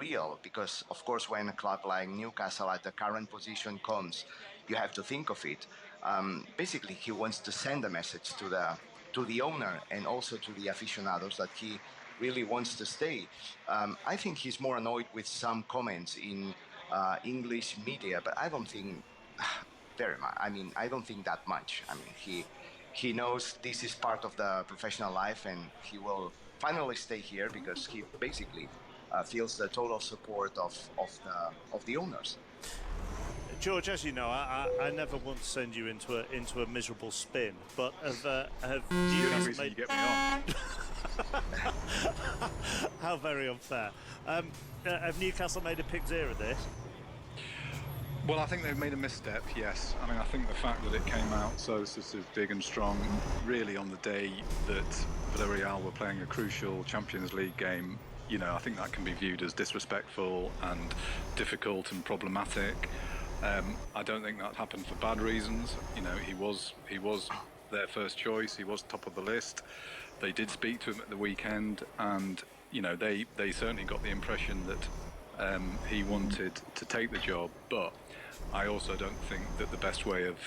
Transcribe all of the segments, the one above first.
real, because of course when a club like Newcastle at the current position comes, you have to think of it. Basically, he wants to send a message to the owner and also to the aficionados that he really wants to stay. I think he's more annoyed with some comments in English media, but I don't think very much. I mean, I don't think that much. I mean, he knows this is part of the professional life, and he will finally stay here because he basically feels the total support of the owners. George, as you know, I never want to send you into a miserable spin, but have Newcastle made... you get me on. How very unfair. Have Newcastle made a pig's ear of this? Well, I think they've made a misstep, yes. I mean, I think the fact that it came out so big and strong really on the day that Villarreal were playing a crucial Champions League game, you know, I think that can be viewed as disrespectful and difficult and problematic. I don't think that happened for bad reasons. You know, he was their first choice. He was top of the list. They did speak to him at the weekend, and you know, they certainly got the impression that he wanted to take the job. But I also don't think that the best way of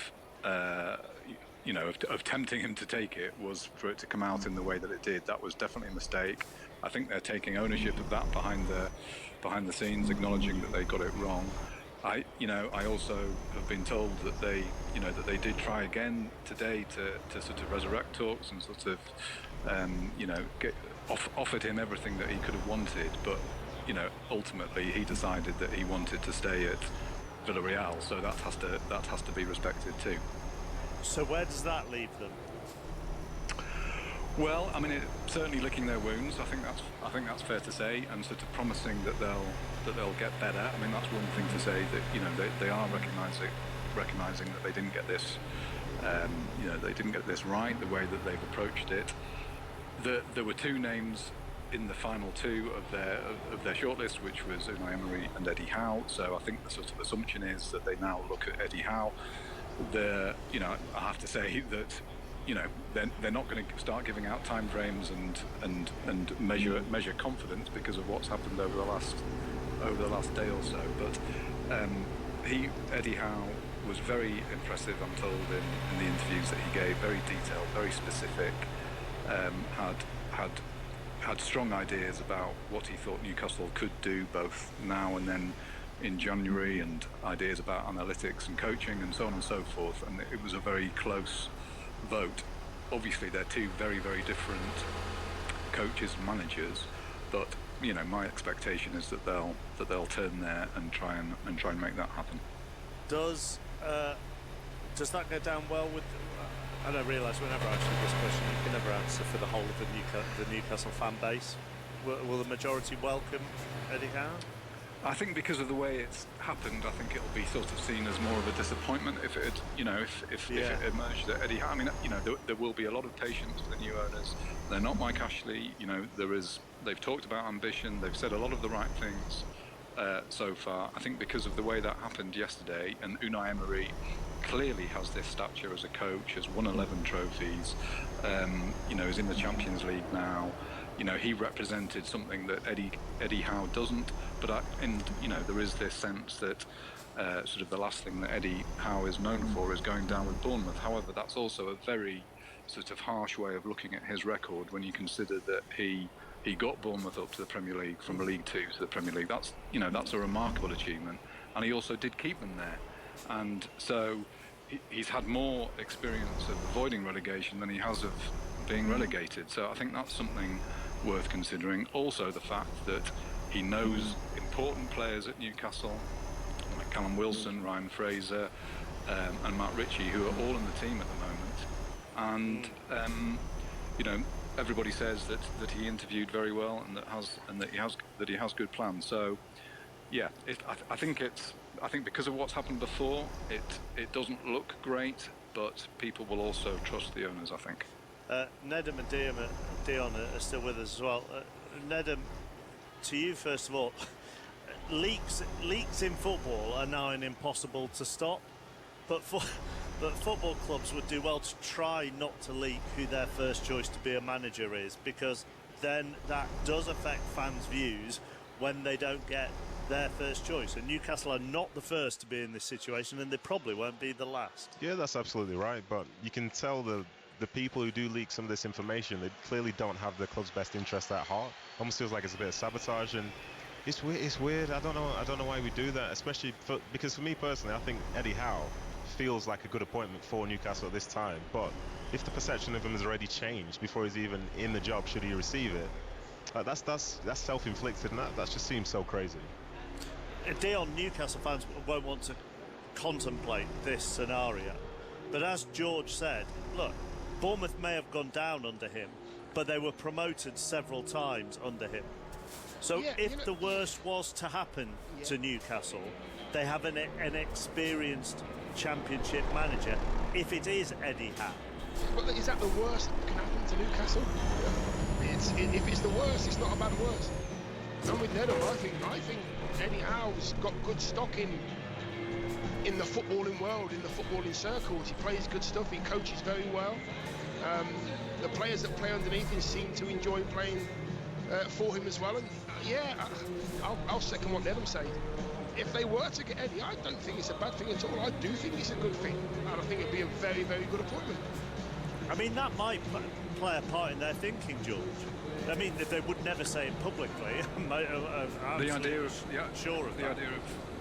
tempting him to take it was for it to come out in the way that it did. That was definitely a mistake. I think they're taking ownership of that behind the scenes, acknowledging that they got it wrong. I also have been told that they did try again today to sort of resurrect talks and sort of offered him everything that he could have wanted, but you know, ultimately he decided that he wanted to stay at Villarreal, so that has to be respected too. So where does that leave them? Well, I mean, it's certainly licking their wounds. I think that's fair to say, and sort of promising that they'll get better. I mean, that's one thing to say, that you know they are recognizing that they didn't get this, they didn't get this right, the way that they've approached it. There were two names in the final two of their shortlist, which was Unai Emery and Eddie Howe. So I think the sort of assumption is that they now look at Eddie Howe. I have to say that, you know, they're not going to start giving out time frames and measure confidence because of what's happened over the last day or so. But Eddie Howe was very impressive, I'm told, in the interviews that he gave. Very detailed, very specific. Had strong ideas about what he thought Newcastle could do both now and then in January, and ideas about analytics and coaching and so on and so forth. And it was a very close vote. Obviously, they're two very, very different coaches and managers, but you know, my expectation is that they'll turn there and try and make that happen. Does that go down well with? I don't realise whenever I ask you this question, you can never answer for the whole of the Newcastle fan base. Will the majority welcome Eddie Howe? I think because of the way it's happened, I think it'll be sort of seen as more of a disappointment if it emerged that Eddie Howe. I mean, you know, there will be a lot of patience for the new owners. They're not Mike Ashley. You know, they've talked about ambition. They've said a lot of the right things so far. I think because of the way that happened yesterday, and Unai Emery clearly has this stature as a coach, has won 11 trophies, is in the Champions League now. You know, he represented something that Eddie Howe doesn't. But there is this sense that sort of the last thing that Eddie Howe is known for is going down with Bournemouth. However, that's also a very sort of harsh way of looking at his record when you consider that he got Bournemouth up to the Premier League from League Two to the Premier League. That's a remarkable achievement, and he also did keep them there. And so he's had more experience of avoiding relegation than he has of being relegated. So I think that's something worth considering. Also, the fact that he knows important players at Newcastle, like Callum Wilson, Ryan Fraser, and Matt Ritchie, who are all in the team at the moment. And everybody says that he interviewed very well and that he has good plans. So yeah, I think because of what's happened before, it doesn't look great, but people will also trust the owners, I think. Nedum and Dion are still with us as well. Nedum, to you first of all, leaks in football are now impossible to stop, but football clubs would do well to try not to leak who their first choice to be a manager is, because then that does affect fans' views when they don't get their first choice. And Newcastle are not the first to be in this situation, and they probably won't be the last. Yeah, that's absolutely right. But you can tell the people who do leak some of this information, they clearly don't have the club's best interest at heart. Almost feels like it's a bit of sabotage, and it's weird. I don't know why we do that, especially because for me personally, I think Eddie Howe feels like a good appointment for Newcastle at this time. But if the perception of him has already changed before he's even in the job, should he receive it, that's self-inflicted, and that just seems so crazy. Dion, Newcastle fans won't want to contemplate this scenario, but as George said, look, Bournemouth may have gone down under him, but they were promoted several times under him. So if the worst was to happen to Newcastle, they have an experienced Championship manager, if it is Eddie Howe. But is that the worst that can happen to Newcastle? If it's the worst, it's not a bad worst. I'm with Nedham. I think Eddie Howe's got good stock in the footballing world, in the footballing circles. He plays good stuff. He coaches very well. The players that play underneath him seem to enjoy playing for him as well. And I'll second what Nedham said. If they were to get Eddie, I don't think it's a bad thing at all. I do think it's a good thing, and I think it'd be a very, very good appointment. I mean, that might play a part in their thinking, George. I mean, they would never say it publicly.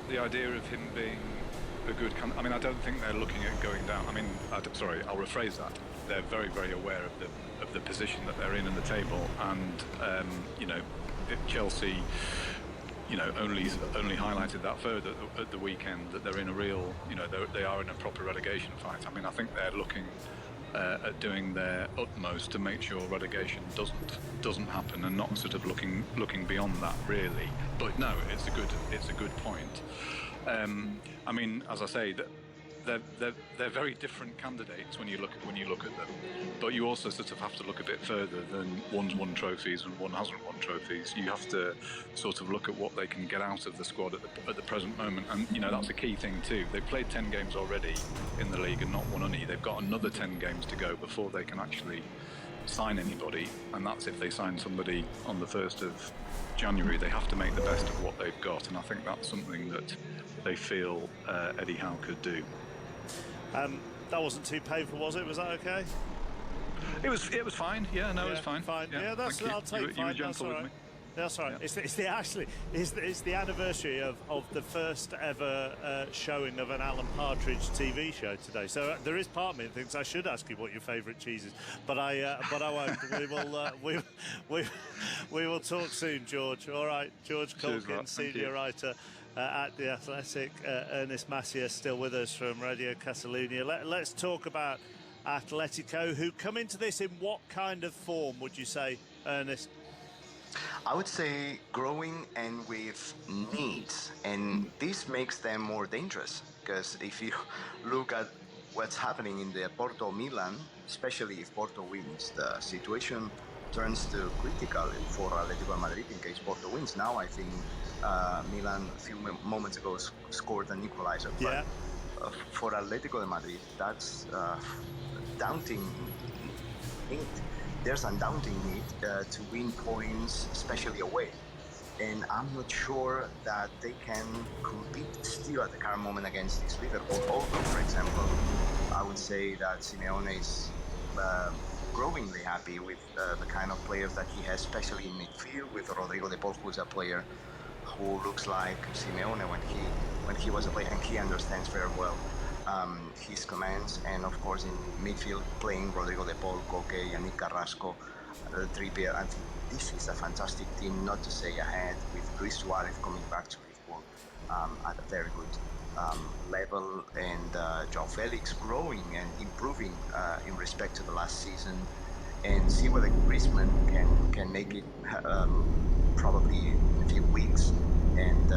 The idea of him being a good candidate. I mean, I don't think they're looking at going down. I mean, sorry, I'll rephrase that. They're very, very aware of the position that they're in the table, and if Chelsea, only highlighted that further at the weekend, that they're in a real, they are in a proper relegation fight. I mean, I think they're looking at doing their utmost to make sure relegation doesn't happen, and not sort of looking beyond that really. But no, it's a good point. I mean, as I say, they're very different candidates when you look at them. But you also sort of have to look a bit further than one's won trophies and one hasn't won trophies. You have to sort of look at what they can get out of the squad at the present moment, and that's a key thing too. They've played 10 games already in the league and not won any. They've got another 10 games to go before they can actually sign anybody, and that's if they sign somebody on the 1st of January. They have to make the best of what they've got, and I think that's something that they feel Eddie Howe could do. That wasn't too painful, was it? Was that okay? It was fine. Yeah, no, it was fine. Fine. Yeah, that's. I'll take. You were gentle with me. That's right. Yeah. It's the anniversary of the first ever showing of an Alan Partridge TV show today. So there is part of me that thinks I should ask you what your favourite cheese is, but I won't. We will talk soon, George. All right, George Culkin, senior writer at The Athletic. Ernest Macias still with us from Radio Catalunya. Let's talk about Atletico, who come into this in what kind of form, would you say, Ernest? I would say growing and with needs, and this makes them more dangerous, because if you look at what's happening in the Porto-Milan, especially if Porto wins, the situation turns to critical for Atletico Madrid in case Porto wins. Now I think Milan a few moments ago scored an equalizer. Yeah. But for Atletico de Madrid, that's daunting need. There's a daunting need to win points, especially away. And I'm not sure that they can compete still at the current moment against this Liverpool. Although, for example, I would say that Simeone is growingly happy with the kind of players that he has, especially in midfield, with Rodrigo de Paul, who's a player who looks like Simeone when he was a player, and he understands very well his commands. And of course in midfield, playing Rodrigo de Paul, Koke, Yannick Carrasco, Trippier. I think this is a fantastic team, not to say ahead, with Luis Suarez coming back to Liverpool at a very good level, and João Felix growing and improving in respect to the last season, and see whether Griezmann can make it probably in a few weeks and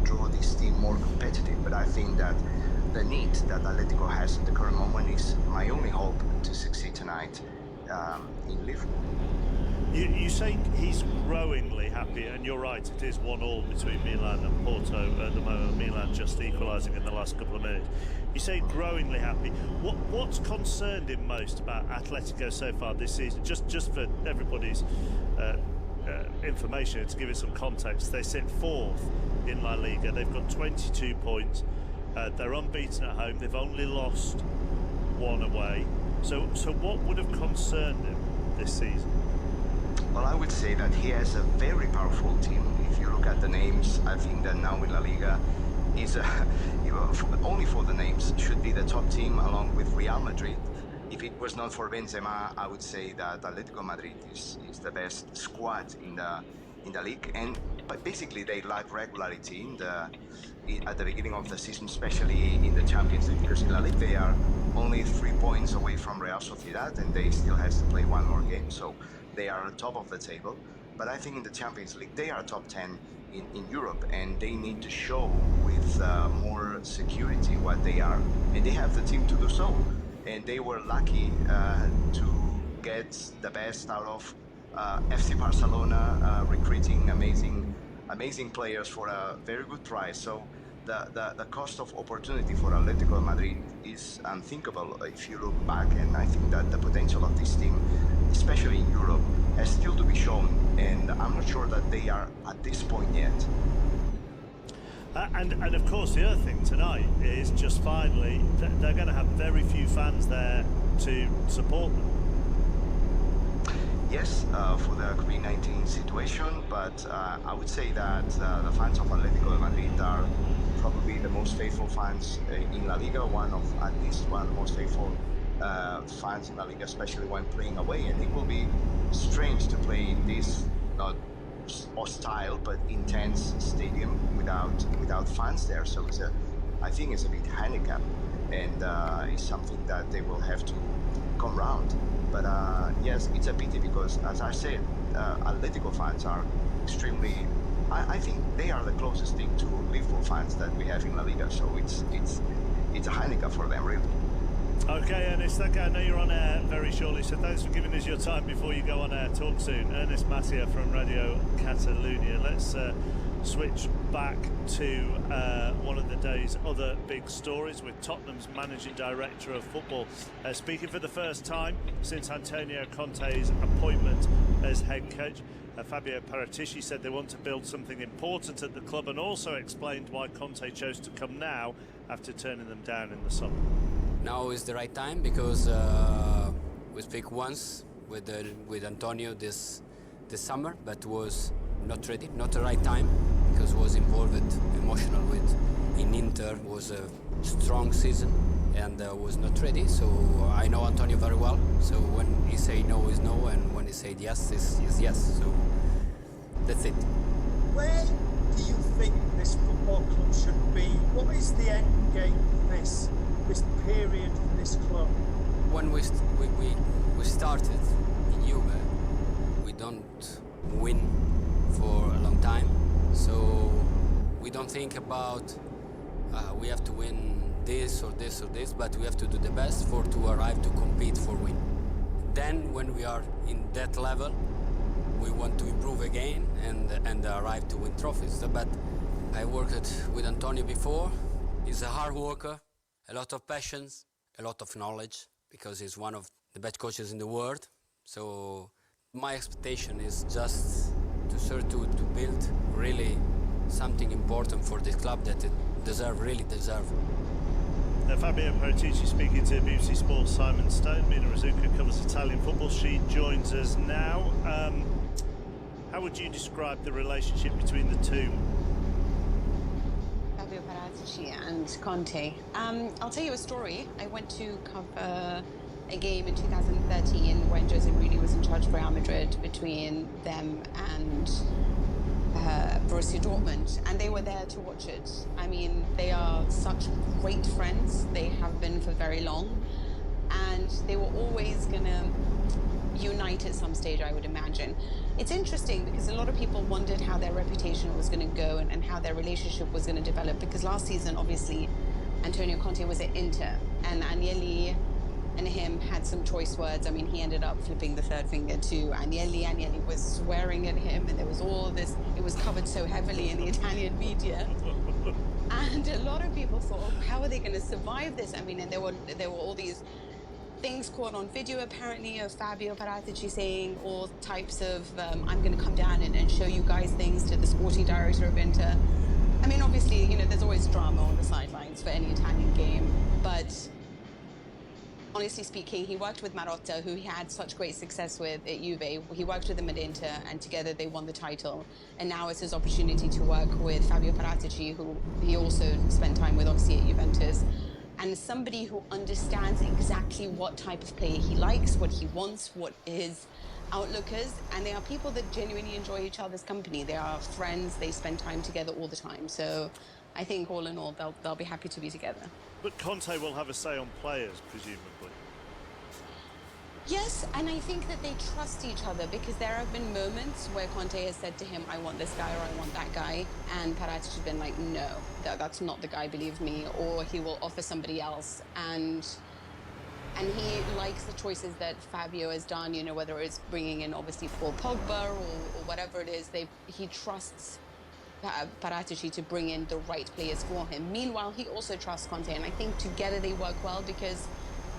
draw this team more competitive. But I think that the need that Atletico has at the current moment is my only hope to succeed tonight in Liverpool. You say he's growingly happy, and you're right, it is 1-1 between Milan and Porto at the moment. Milan just equalising in the last couple of minutes. You say growingly happy. What's concerned him most about Atletico so far this season? Just for everybody's information to give it some context. They sit 4th in La Liga. They've got 22 points. They're unbeaten at home. They've only lost 1 away. So what would have concerned him this season? Well, I would say that he has a very powerful team. If you look at the names, I think that now in La Liga is only for the names should be the top team along with Real Madrid. If it was not for Benzema, I would say that Atletico Madrid is the best squad in the league. And but basically they lack regularity at the beginning of the season, especially in the Champions League, because in La Liga they are only 3 points away from Real Sociedad, and they still have to play 1 more game. So they are on top of the table. But I think in the Champions League they are top 10 in Europe, and they need to show with more security what they are, and they have the team to do so. And they were lucky to get the best out of FC Barcelona, recruiting amazing players for a very good price. So the cost of opportunity for Atletico Madrid is unthinkable if you look back, and I think that the potential of this team, especially in Europe, has still to be shown, and I'm not sure that they are at this point yet. And of course the other thing tonight is just finally they're going to have very few fans there to support them. Yes, for the COVID-19 situation, but I would say that the fans of Atletico Madrid are probably the most faithful fans in La Liga, at least one of the most faithful fans in La Liga, especially when playing away. And it will be strange to play in this not hostile but intense stadium without fans there. So I think it's a bit handicap, and it's something that they will have to come round. But yes, it's a pity because, as I said, Atletico fans are extremely. I think they are the closest thing to Liverpool fans that we have in La Liga. So it's a handicap for them, really. Okay, Ernest, I know you're on air very shortly, so thanks for giving us your time before you go on air. Talk soon. Ernest Matia from Radio Catalunya. Let's switch back to one of the day's other big stories with Tottenham's managing director of football speaking for the first time since Antonio Conte's appointment as head coach. Fabio Paratici said they want to build something important at the club, and also explained why Conte chose to come now after turning them down in the summer. Now is the right time because we speak once with Antonio this summer, but was not ready, not the right time, because was involved emotional in Inter, was a strong season and was not ready. So I know Antonio very well. So when he say no is no, and when he said yes is yes. So that's it. Where do you think this football club should be? What is the end game for this period for this club? When we started in Juve, we don't win for a long time, so we don't think about we have to win this or this or this, but we have to do the best to arrive to compete for win. Then when we are in that level, we want to improve again and arrive to win trophies. But I worked with Antonio before. He's a hard worker, a lot of passions, a lot of knowledge, because he's one of the best coaches in the world. So my expectation is just to build really something important for this club that it really deserve. Fabio Paratici speaking to BBC Sports' Simon Stone. Mina Razuka covers Italian football. She joins us now. How would you describe the relationship between the two? Fabio Paratici and Conte. I'll tell you a story. I went to cover a game in 2013 when Jose Mourinho was in charge of Real Madrid, between them and Borussia Dortmund, and they were there to watch it. I mean, they are such great friends. They have been for very long, and they were always going to unite at some stage, I would imagine. It's interesting because a lot of people wondered how their reputation was going to go and how their relationship was going to develop, because last season, obviously, Antonio Conte was at Inter, and Agnelli and him had some choice words. I mean, he ended up flipping the third finger to Agnelli. Agnelli was swearing at him, and there was all this, it was covered so heavily in the Italian media. And a lot of people thought, how are they going to survive this? I mean, and there were all these things caught on video apparently of Fabio Paratici saying all types of I'm going to come down and show you guys things to the sporting director of Inter. I mean, obviously, you know, there's always drama on the sidelines for any Italian game, but honestly speaking, he worked with Marotta, who he had such great success with at Juve. He worked with him at Inter, and together they won the title. And now it's his opportunity to work with Fabio Paratici, who he also spent time with, obviously, at Juventus. And somebody who understands exactly what type of player he likes, what he wants, what his outlook is. And they are people that genuinely enjoy each other's company. They are friends. They spend time together all the time. So I think all in all, they'll be happy to be together. But Conte will have a say on players, presumably. Yes, and I think that they trust each other, because there have been moments where Conte has said to him, I want this guy or I want that guy, and Paratici has been like, no, that's not the guy, believe me, or he will offer somebody else. And he likes the choices that Fabio has done, you know, whether it's bringing in obviously Paul Pogba or whatever it is. He trusts Paratici to bring in the right players for him. Meanwhile, he also trusts Conte, and I think together they work well, because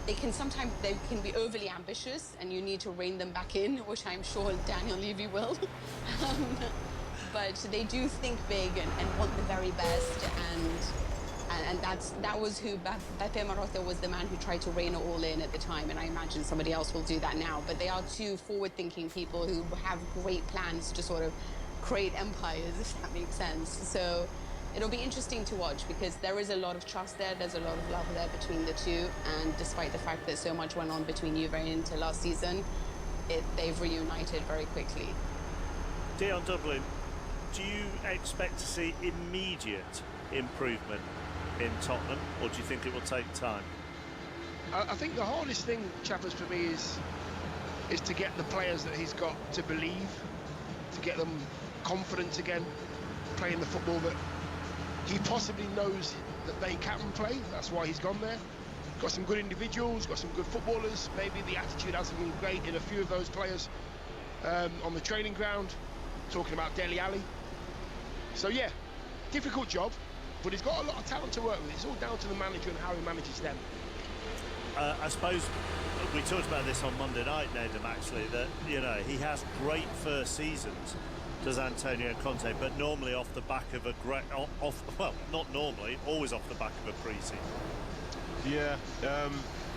they can be overly ambitious, and you need to rein them back in, which I'm sure Daniel Levy will. But they do think big and want the very best, and that was who Beppe Marotta was, the man who tried to rein it all in at the time, and I imagine somebody else will do that now. But they are two forward-thinking people who have great plans to sort of create empires, if that makes sense. So it'll be interesting to watch, because there is a lot of trust there, there's a lot of love there between the two, and despite the fact that so much went on between Juve and Inter last season, they've reunited very quickly. Dion Dublin, do you expect to see immediate improvement in Tottenham, or do you think it will take time? I think the hardest thing, Chappers, for me is to get the players that he's got to believe, to get them confidence again, playing the football that he possibly knows that they can play. That's why he's gone there. Got some good individuals, got some good footballers. Maybe the attitude hasn't been great in a few of those players on the training ground. Talking about Dele Alli. So yeah, difficult job, but he's got a lot of talent to work with. It's all down to the manager and how he manages them. I suppose we talked about this on Monday night, Nedum, actually, that, you know, he has great first seasons, does Antonio Conte, but normally off the back of a great, well, not normally, always off the back of a pre-season. Yeah,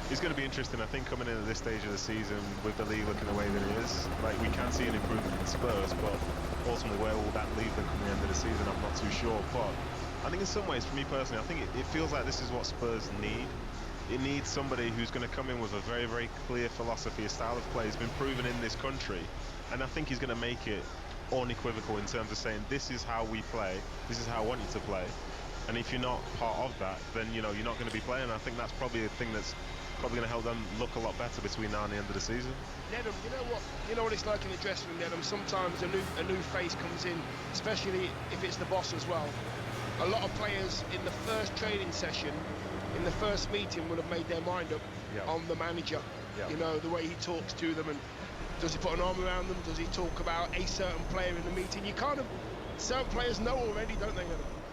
it's going to be interesting, I think, coming in at this stage of the season with the league looking the way that it is. Like, we can see an improvement in Spurs, but ultimately where will that leave them come the end of the season, I'm not too sure. But I think in some ways, for me personally, I think it feels like this is what Spurs need. It needs somebody who's going to come in with a very, very clear philosophy, a style of play. He's been proven in this country, and I think he's going to make it unequivocal in terms of saying, this is how we play, this is how I want you to play. And if you're not part of that, then, you know, you're not going to be playing. I think that's probably the thing that's probably going to help them look a lot better between now and the end of the season. Nedum, you know what it's like in the dressing room, Nedum. Sometimes a new face comes in, especially if it's the boss as well. A lot of players in the first training session, in the first meeting, would have made their mind up on the manager. You know, the way he talks to them, and does he put an arm around them? Does he talk about a certain player in the meeting? You kind of, certain players know already, don't they?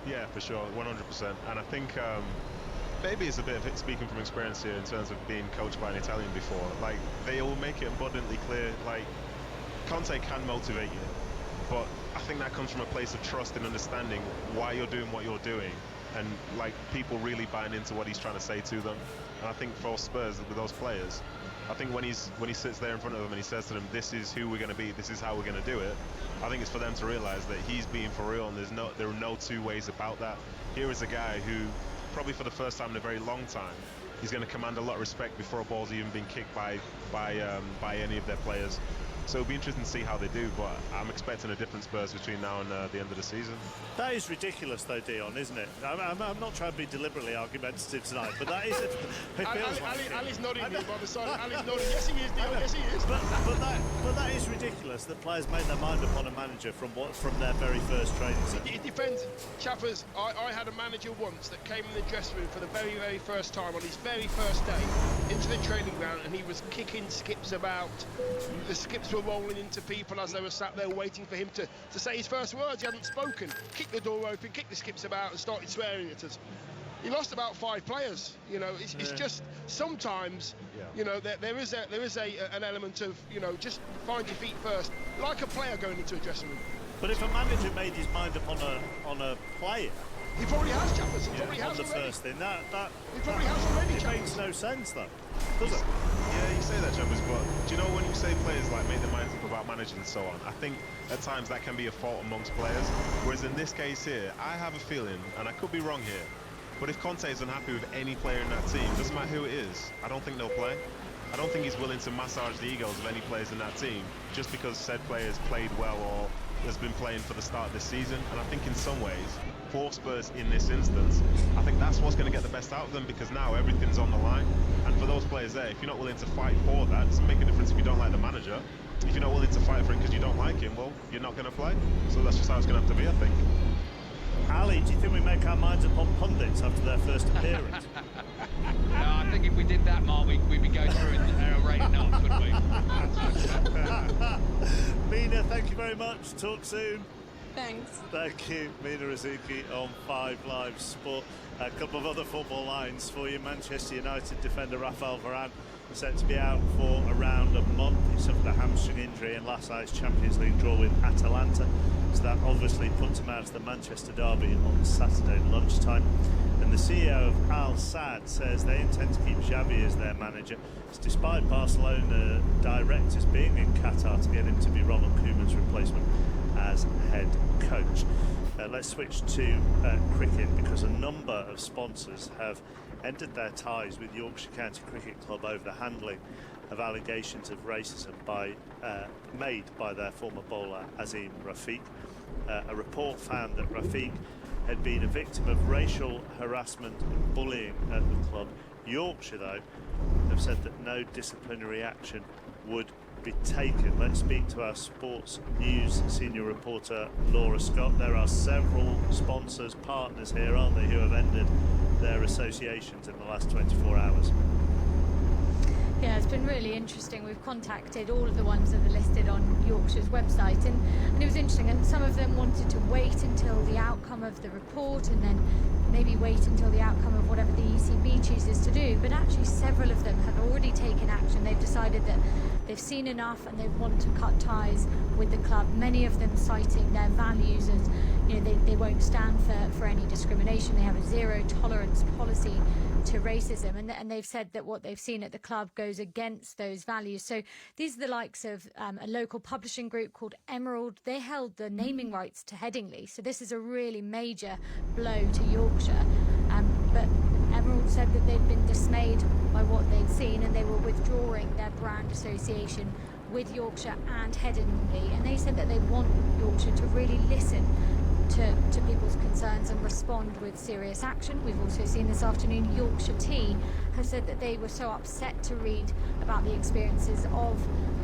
Yeah, for sure, 100%. And I think maybe it's a bit of it, speaking from experience here, in terms of being coached by an Italian before. Like, they all make it abundantly clear, like, Conte can motivate you, but I think that comes from a place of trust and understanding why you're doing what you're doing, and like people really buying into what he's trying to say to them. And I think for Spurs, with those players, I think when he sits there in front of them and he says to them, this is who we're going to be, this is how we're going to do it, I think it's for them to realise that he's being for real, and there are no two ways about that. Here is a guy who, probably for the first time in a very long time, he's going to command a lot of respect before a ball's even been kicked by any of their players. So it'll be interesting to see how they do, but I'm expecting a different Spurs between now and the end of the season. That is ridiculous, though, Dion, isn't it? I'm not trying to be deliberately argumentative tonight, but that is... Ali's nodding me by the side. Ali's nodding. Yes, he is, Dion. Yes, he is. But that is ridiculous that players made their mind up on a manager from their very first training session. It depends. Chappers, I had a manager once that came in the dressing room for the very, very first time on his very first day into the training ground, and he was kicking skips about. The skips were rolling into people as they were sat there waiting for him to say his first words. He hadn't spoken. Kicked the door open, kicked the skips about, and started swearing at us. he lost about 5 players. You know, it's just sometimes, you know, there is an element of, you know, just find your feet first, like a player going into a dressing room. But if a manager made his mind up on a player, he probably has, Chappers. He probably has on the already. first thing. He probably has already, It Chappers. makes no sense, though, does it? Yeah, you say that, Chappers, but do you know when you say players like make their minds up about managers and so on, I think at times that can be a fault amongst players. Whereas in this case here, I have a feeling, and I could be wrong here, but if Conte is unhappy with any player in that team, doesn't matter who it is, I don't think they'll play. I don't think he's willing to massage the egos of any players in that team just because said players played well or has been playing for the start of this season. And I think in some ways, for Spurs in this instance, I think that's what's going to get the best out of them, because now everything's on the line. And for those players there, if you're not willing to fight for that, it doesn't make a difference if you don't like the manager. If you're not willing to fight for it because you don't like him, well, you're not going to play. So that's just how it's going to have to be, I think. Ali, do you think we make our minds up on pundits after their first appearance? No, I think if we did that, Mark, we'd be going through and rating up, wouldn't we? Mina, thank you very much. Talk soon. Thanks. Thank you, Mina Rizuki on 5 Live Sport. A couple of other football lines for you. Manchester United defender Rafael Varane set to be out for around a month. He suffered a hamstring injury in last night's Champions League draw with Atalanta, so that obviously puts him out of the Manchester derby on Saturday lunchtime. And the CEO of Al Sadd says they intend to keep Xavi as their manager, despite Barcelona directors being in Qatar to get him to be Ronald Koeman's replacement as head coach. Let's switch to cricket, because a number of sponsors have ended their ties with Yorkshire County Cricket Club over the handling of allegations of racism made by their former bowler Azim Rafiq. A report found that Rafiq had been a victim of racial harassment and bullying at the club. Yorkshire, though, have said that no disciplinary action would be taken. Let's speak to our sports news senior reporter Laura Scott. There are several sponsors, partners here, aren't they, who have ended their associations in the last 24 hours. Yeah, it's been really interesting. We've contacted all of the ones that are listed on Yorkshire's website, and it was interesting, and some of them wanted to wait until the outcome of the report and then maybe wait until the outcome of whatever the ECB chooses to do, but actually several of them have already taken action. They've decided that they've seen enough and they want to cut ties with the club, many of them citing their values as, you know, they won't stand for any discrimination. They have a zero tolerance policy to racism, and they've said that what they've seen at the club goes against those values. So these are the likes of a local publishing group called Emerald. They held the naming rights to Headingley, so this is a really major blow to Yorkshire. But Emerald said that they'd been dismayed by what they'd seen, and they were withdrawing their brand association with Yorkshire and Headingley, and they said that they want Yorkshire to really listen to people's concerns and respond with serious action. We've also seen this afternoon Yorkshire Tea has said that they were so upset to read about the experiences of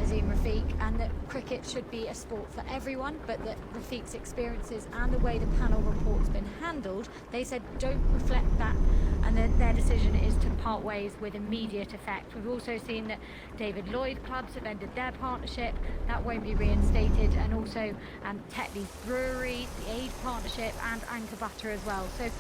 Azim Rafiq, and that cricket should be a sport for everyone, but that Rafiq's experiences and the way the panel report's been handled, they said, don't reflect that, and that their decision is to part ways with immediate effect. We've also seen that David Lloyd clubs have ended their partnership. That won't be reinstated, and also Tetley's Brewery, the Aid partnership, and Anchor Butter as well. So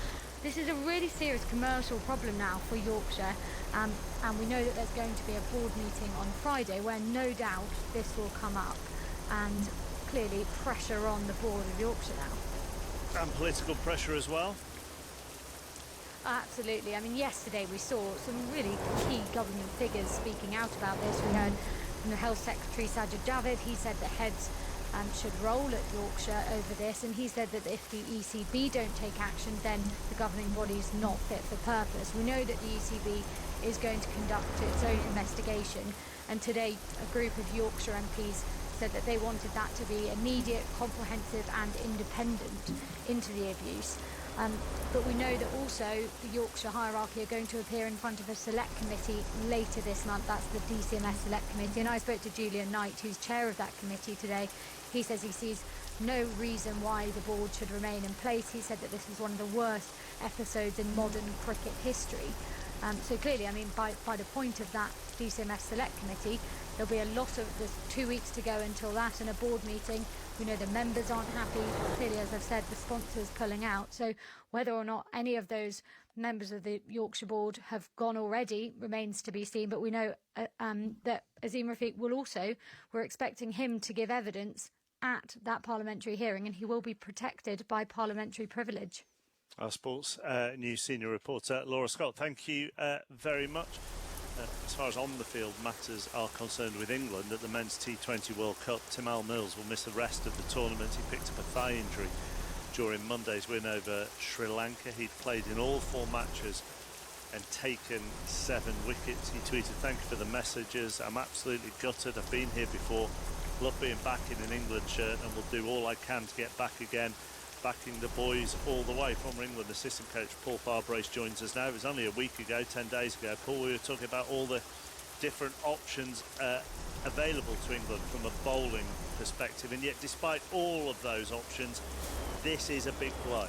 this is a really serious commercial problem now for Yorkshire, and we know that there's going to be a board meeting on Friday where no doubt this will come up, and clearly pressure on the board of Yorkshire now. And political pressure as well. Absolutely. I mean, yesterday we saw some really key government figures speaking out about this. We heard from the Health Secretary Sajid Javid. He said that heads should roll at Yorkshire over this, and he said that if the ECB don't take action, then the governing body is not fit for purpose. We know that the ECB is going to conduct its own investigation, and today a group of Yorkshire MPs said that they wanted that to be immediate, comprehensive and independent into the abuse. But we know that also the Yorkshire hierarchy are going to appear in front of a select committee later this month. That's the DCMS select committee, and I spoke to Julian Knight, who's chair of that committee today. He says he sees no reason why the board should remain in place. He said that this is one of the worst episodes in modern cricket history. So clearly, I mean, by the point of that DCMS select committee, there'll be there's 2 weeks to go until that, and a board meeting We know the members aren't happy. Clearly, as I've said, the sponsors pulling out. So whether or not any of those members of the Yorkshire board have gone already remains to be seen. But we know that Azim Rafiq will also, we're expecting him to give evidence at that parliamentary hearing, and he will be protected by parliamentary privilege. Our sports news senior reporter Laura Scott, thank you very much. As far as on the field matters are concerned with England at the Men's T20 World Cup, Timal Mills will miss the rest of the tournament. He picked up a thigh injury during Monday's win over Sri Lanka. He'd played in all 4 matches and taken 7 wickets. He tweeted, "Thank you for the messages. I'm absolutely gutted. I've been here before. Love being back in an England shirt and will do all I can to get back again. Backing the boys all the way." Former England assistant coach Paul Farbrace joins us now. It was only a week ago, 10 days ago, Paul, we were talking about all the different options available to England from a bowling perspective, and yet despite all of those options, this is a big blow.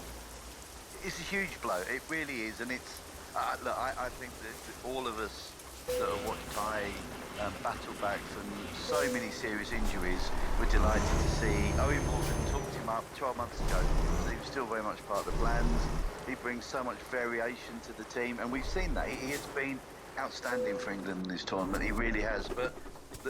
It's a huge blow, it really is, and it's look, I think that all of us that have watched Ty battle back from so many serious injuries, we're delighted to see Owen Morgan talked him up 12 months ago, so he was still very much part of the plans. He brings so much variation to the team, and we've seen that. He has been outstanding for England in this tournament, he really has. But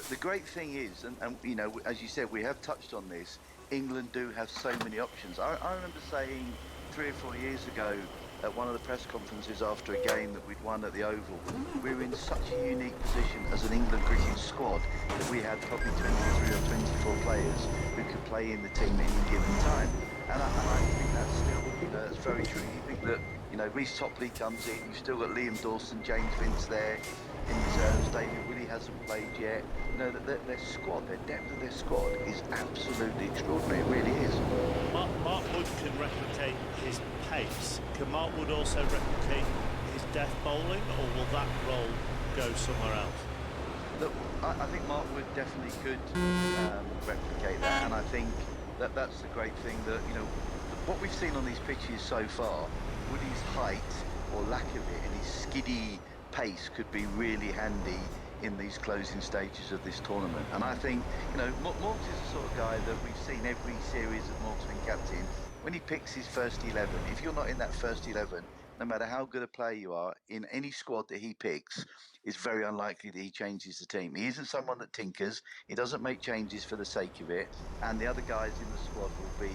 the great thing is, and you know, as you said, we have touched on this, England do have so many options. I remember saying 3 or 4 years ago at one of the press conferences after a game that we'd won at the Oval, we were in such a unique position as an England cricket squad that we had probably 23 or 24 players who could play in the team at any given time. And I think that's still, that's very true. You think that, you know, Reece Topley comes in, you've still got Liam Dawson, James Vince there in reserves, David Willey hasn't played yet. You know, their squad, their depth of their squad is absolutely extraordinary, it really is. Mark Wood can replicate his pace. Can Mark Wood also replicate his death bowling, or will that role go somewhere else? Look, I think Mark Wood definitely could replicate that, and I think that's the great thing that, you know, what we've seen on these pitches so far, Woody's height or lack of it and his skiddy pace could be really handy in these closing stages of this tournament. And I think, you know, Morgs is the sort of guy that we've seen every series that Morgs been captain. When he picks his first 11, if you're not in that first 11, no matter how good a player you are, in any squad that he picks, it's very unlikely that he changes the team. He isn't someone that tinkers. He doesn't make changes for the sake of it. And the other guys in the squad will be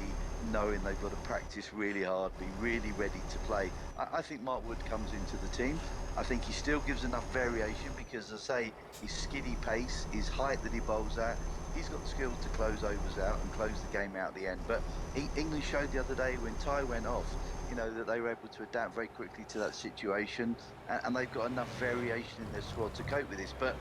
knowing they've got to practice really hard, be really ready to play. I think Mark Wood comes into the team. I think he still gives enough variation because, as I say, his skiddy pace, his height that he bowls at, he's got the skills to close overs out and close the game out at the end. But England showed the other day when Ty went off, you know, that they were able to adapt very quickly to that situation, and they've got enough variation in their squad to cope with this. But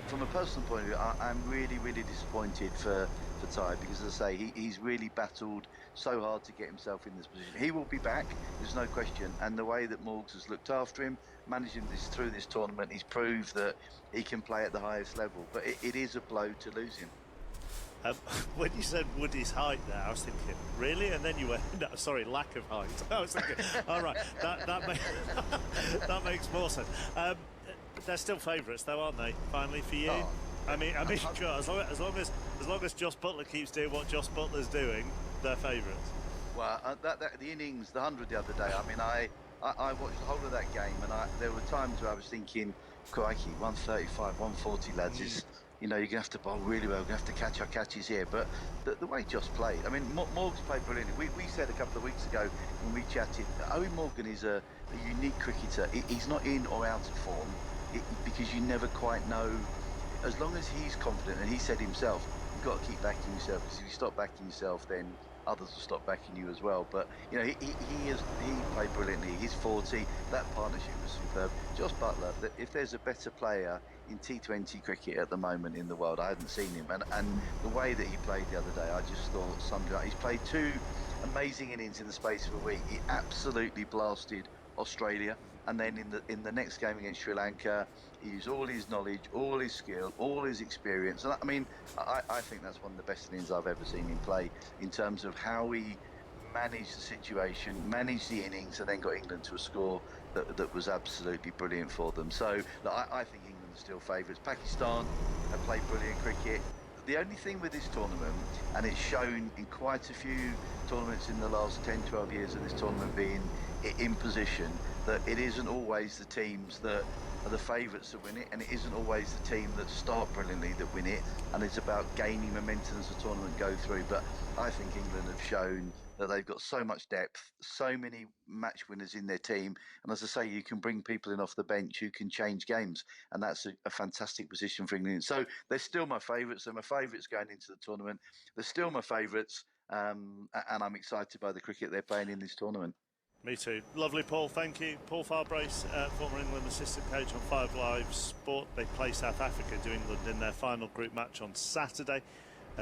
from a personal point of view, I'm really, really disappointed for Ty because, as I say, he's really battled so hard to get himself in this position. He will be back, there's no question, and the way that Morgs has looked after him, managing this through this tournament, he's proved that he can play at the highest level. But it is a blow to lose him. When you said Woody's height there, I was thinking, really? And then you went, no, sorry, lack of height. I was thinking, all right, that makes more sense. They're still favourites, though, aren't they? Finally, for you. Oh. I mean, God, as long as Joss Butler keeps doing what Joss Butler's doing, they're favourites. Well, the innings, the 100 the other day. I mean, I watched the whole of that game, and there were times where I was thinking, crikey, 135, 140, lads, is. You know, you're going to have to bowl really well, you're going to have to catch our catches here. But the way Joss played, I mean, Morgan's played brilliantly. We said a couple of weeks ago when we chatted, Owen Morgan is a unique cricketer. He's not in or out of form because you never quite know. As long as he's confident, and he said himself, you've got to keep backing yourself, because if you stop backing yourself, then others will stop backing you as well. But, you know, he played brilliantly. He's 40. That partnership was superb. Joss Butler, if there's a better player in T20 cricket at the moment in the world, I hadn't seen him, and the way that he played the other day, I just thought something like, he's played 2 amazing innings in the space of a week. He absolutely blasted Australia, and then in the next game against Sri Lanka, he used all his knowledge, all his skill, all his experience. And I mean, I think that's one of the best innings I've ever seen him play in terms of how he managed the situation, managed the innings, and then got England to a score that was absolutely brilliant for them. So look, I think England are still favourites. Pakistan have played brilliant cricket. The only thing with this tournament, and it's shown in quite a few tournaments in the last 10, 12 years of this tournament being in position, that it isn't always the teams that are the favourites that win it, and it isn't always the team that start brilliantly that win it, and it's about gaining momentum as the tournament go through. But I think England have shown that they've got so much depth, so many match winners in their team, and as I say, you can bring people in off the bench who can change games, and that's a fantastic position for England. So they're still my favourites. They're my favourites going into the tournament. They're still my favourites, and I'm excited by the cricket they're playing in this tournament. Me too. Lovely, Paul. Thank you. Paul Farbrace, former England assistant coach on 5 Live Sport. They play South Africa to England in their final group match on Saturday.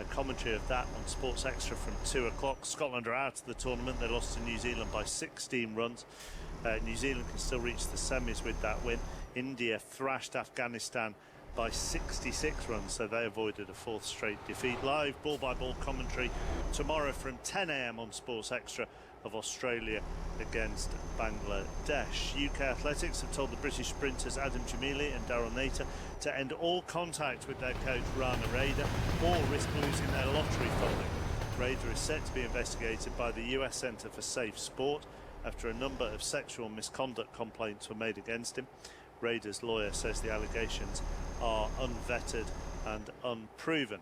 Commentary of that on Sports Extra from 2 o'clock. Scotland are out of the tournament. They lost to New Zealand by 16 runs. New Zealand can still reach the semis with that win. India thrashed Afghanistan by 66 runs, so they avoided a 4th straight defeat. Live ball-by-ball commentary tomorrow from 10 a.m. on Sports Extra of Australia against Bangladesh. UK Athletics have told the British sprinters Adam Jamili and Daryl Nater to end all contact with their coach Rana Raider or risk losing their lottery funding. Raider is set to be investigated by the US Centre for Safe Sport after a number of sexual misconduct complaints were made against him. Raider's lawyer says the allegations are unvetted and unproven.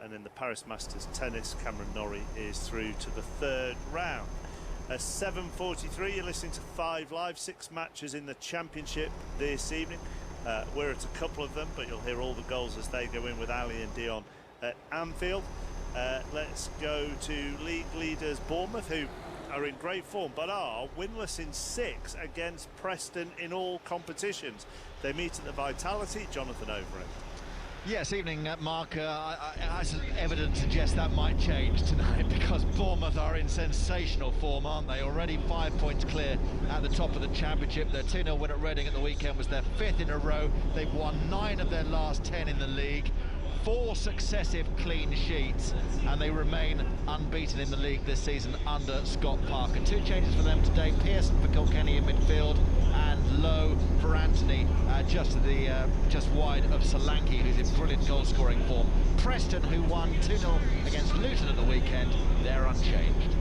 And in the Paris Masters tennis, Cameron Norrie is through to the 3rd round. 7:43, you're listening to 5 Live, 6 matches in the Championship this evening. We're at a couple of them, but you'll hear all the goals as they go in with Ali and Dion at Anfield. Let's go to league leaders Bournemouth, who are in great form but are winless in 6 against Preston in all competitions. They meet at the Vitality. Jonathan Overend. Yes, evening, Mark. As evidence suggests that might change tonight because Bournemouth are in sensational form, aren't they? Already 5 points clear at the top of the Championship. Their 2-0 win at Reading at the weekend was their 5th in a row. They've won 9 of their last 10 in the league. 4 successive clean sheets, and they remain unbeaten in the league this season under Scott Parker. 2 changes for them today: Pearson for Kilkenny in midfield and Lowe for Anthony, just wide of Solanke, who's in brilliant goal-scoring form. Preston, who won 2-0 against Luton at the weekend, they're unchanged.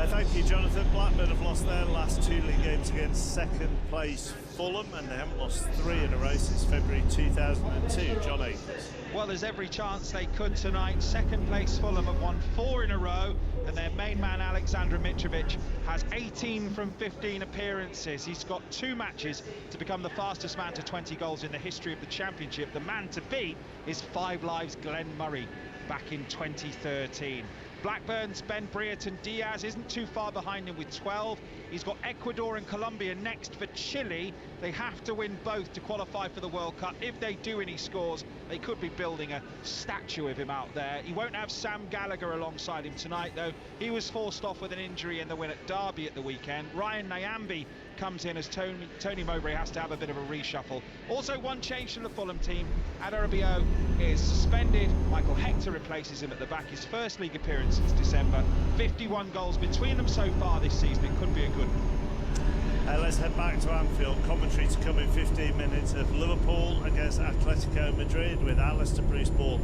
Thank you, Jonathan. Blackburn have lost their last 2 league games against second-place Fulham, and they haven't lost 3 in a row since February 2002. John Akers. Well, there's every chance they could tonight. Second-place Fulham have won 4 in a row, and their main man, Alexander Mitrovic, has 18 from 15 appearances. He's got 2 matches to become the fastest man to 20 goals in the history of the Championship. The man to beat is 5 Live's Glenn Murray back in 2013. Blackburn's Ben Brereton Diaz isn't too far behind him with 12. He's got Ecuador and Colombia next for Chile. They have to win both to qualify for the World Cup. If they do and he scores, they could be building a statue of him out there. He won't have Sam Gallagher alongside him tonight, though. He was forced off with an injury in the win at Derby at the weekend. Ryan Nyambe comes in as Tony Mowbray has to have a bit of a reshuffle. Also, 1 change from the Fulham team. Adarabioyo is suspended. Michael Hector replaces him at the back. His first league appearance since December. 51 goals between them so far this season. It could be a good one. Let's head back to Anfield. Commentary to come in 15 minutes of Liverpool against Atletico Madrid with Alistair Bruce Ball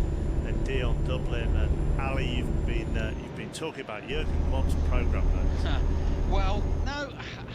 and Dion Dublin. And Ali, you've been talking about Jurgen Klopp's programme though. Well, no,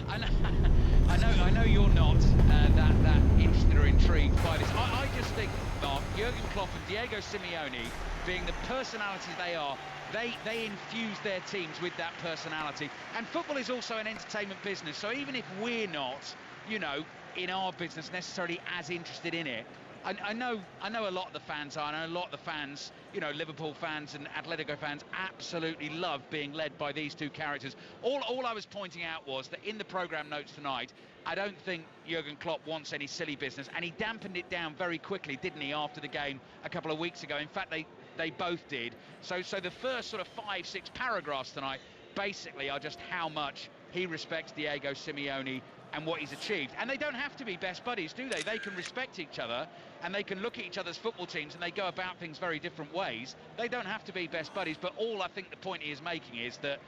I know you're not that interested or intrigued by this. I just think, Mark, Jurgen Klopp and Diego Simeone, being the personalities they are, they infuse their teams with that personality. And football is also an entertainment business, so even if we're not, in our business necessarily as interested in it, I know a lot of the fans are, and a lot of the fans, Liverpool fans and Atletico fans absolutely love being led by these 2 characters. All I was pointing out was that in the programme notes tonight, I don't think Jurgen Klopp wants any silly business, and he dampened it down very quickly, didn't he, after the game a couple of weeks ago. In fact, they both did. So the first sort of 5-6 paragraphs tonight basically are just how much he respects Diego Simeone and what he's achieved. And they don't have to be best buddies, do they? They can respect each other, and they can look at each other's football teams, and they go about things very different ways. They don't have to be best buddies, but all I think the point he is making is that,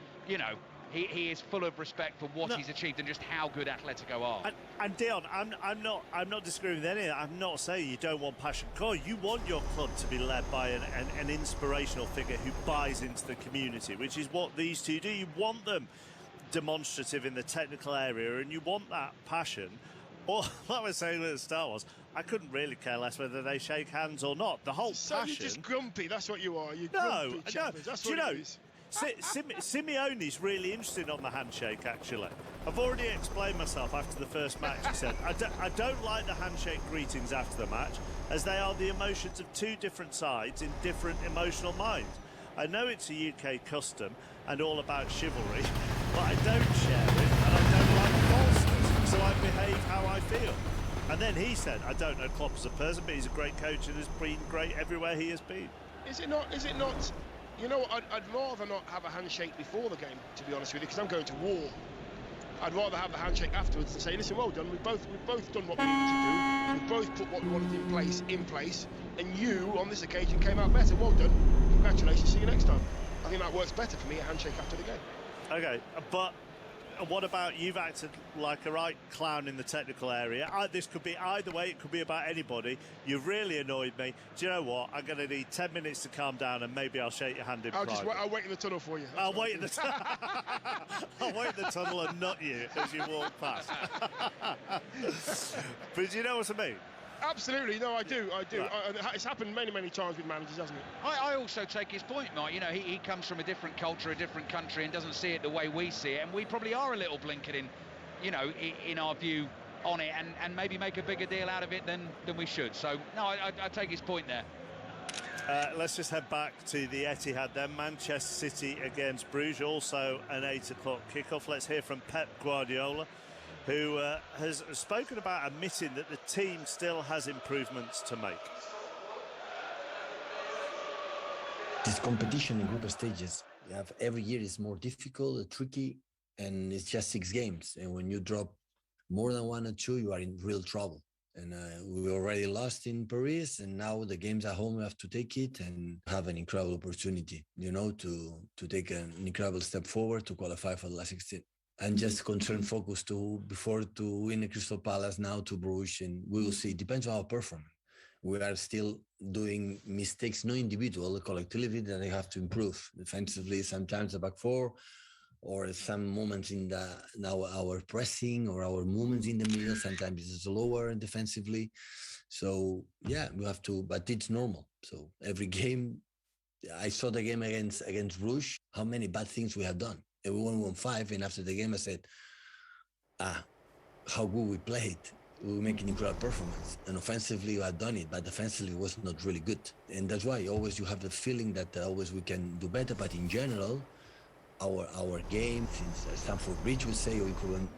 he is full of respect for what he's achieved and just how good Atletico are. And Dion, I'm not disagreeing with any of that. I'm not saying you don't want passion. You want your club to be led by an inspirational figure who buys into the community, which is what these two do. You want them demonstrative in the technical area, and you want that passion. Or, like I was saying at the start, was I couldn't really care less whether they shake hands or not. The whole so passion. You're just grumpy. That's what you are. You're grumpy chappers. That's what it is. Simeone's really interested on the handshake, actually. I've already explained myself after the first match. He said, I don't like the handshake greetings after the match, as they are the emotions of two different sides in different emotional minds. I know it's a UK custom and all about chivalry, but I don't share it and I don't like falseness, so I behave how I feel. And then he said, I don't know Klopp as a person, but he's a great coach and has been great everywhere he has been. Is it not? You know, I'd rather not have a handshake before the game, to be honest with you, because I'm going to war. I'd rather have the handshake afterwards and say, listen, well done, we've both done what we needed to do, we've both put what we wanted in place, and you, on this occasion, came out better. Well done, congratulations, see you next time. I think that works better for me, a handshake after the game. Okay, but what about you've acted like a right clown in the technical area? This could be either way, it could be about anybody. You've really annoyed me. Do you know what? I'm going to need 10 minutes to calm down and maybe I'll shake your hand in private. I'll wait in the tunnel for you. I'll wait in the tunnel and nut you as you walk past. But do you know what I mean? Absolutely, no, I do. It's happened many times with managers, hasn't it? I also take his point, Mark. You know, he comes from a different culture, a different country, and doesn't see it the way we see it. And we probably are a little blinkered in our view on it, and maybe make a bigger deal out of it than we should. So, no, I take his point there. Let's just head back to the Etihad then. Manchester City against Bruges, also an 8 o'clock kickoff. Let's hear from Pep Guardiola, who has spoken about admitting that the team still has improvements to make. This competition in group stages, every year is more difficult, tricky, and it's just 6 games. And when you drop more than 1 or 2, you are in real trouble. And we already lost in Paris, and now the games at home, we have to take it and have an incredible opportunity, to take an incredible step forward to qualify for the last 16. And just focus before to win Crystal Palace, now to Bruges, and we will see. It depends on our performance. We are still doing mistakes, no individual, collectively, that they have to improve. Defensively, sometimes the back four, or some moments in our pressing or our movements in the middle. Sometimes it's lower defensively. So yeah, we have to, but it's normal. So every game, I saw the game against Bruges, how many bad things we have done. And we won 1-5, and after the game I said, how good we played. We were making incredible performance. And offensively we had done it, but defensively it was not really good. And that's why always you have the feeling that always we can do better. But in general, our game since Stamford Bridge, we say, or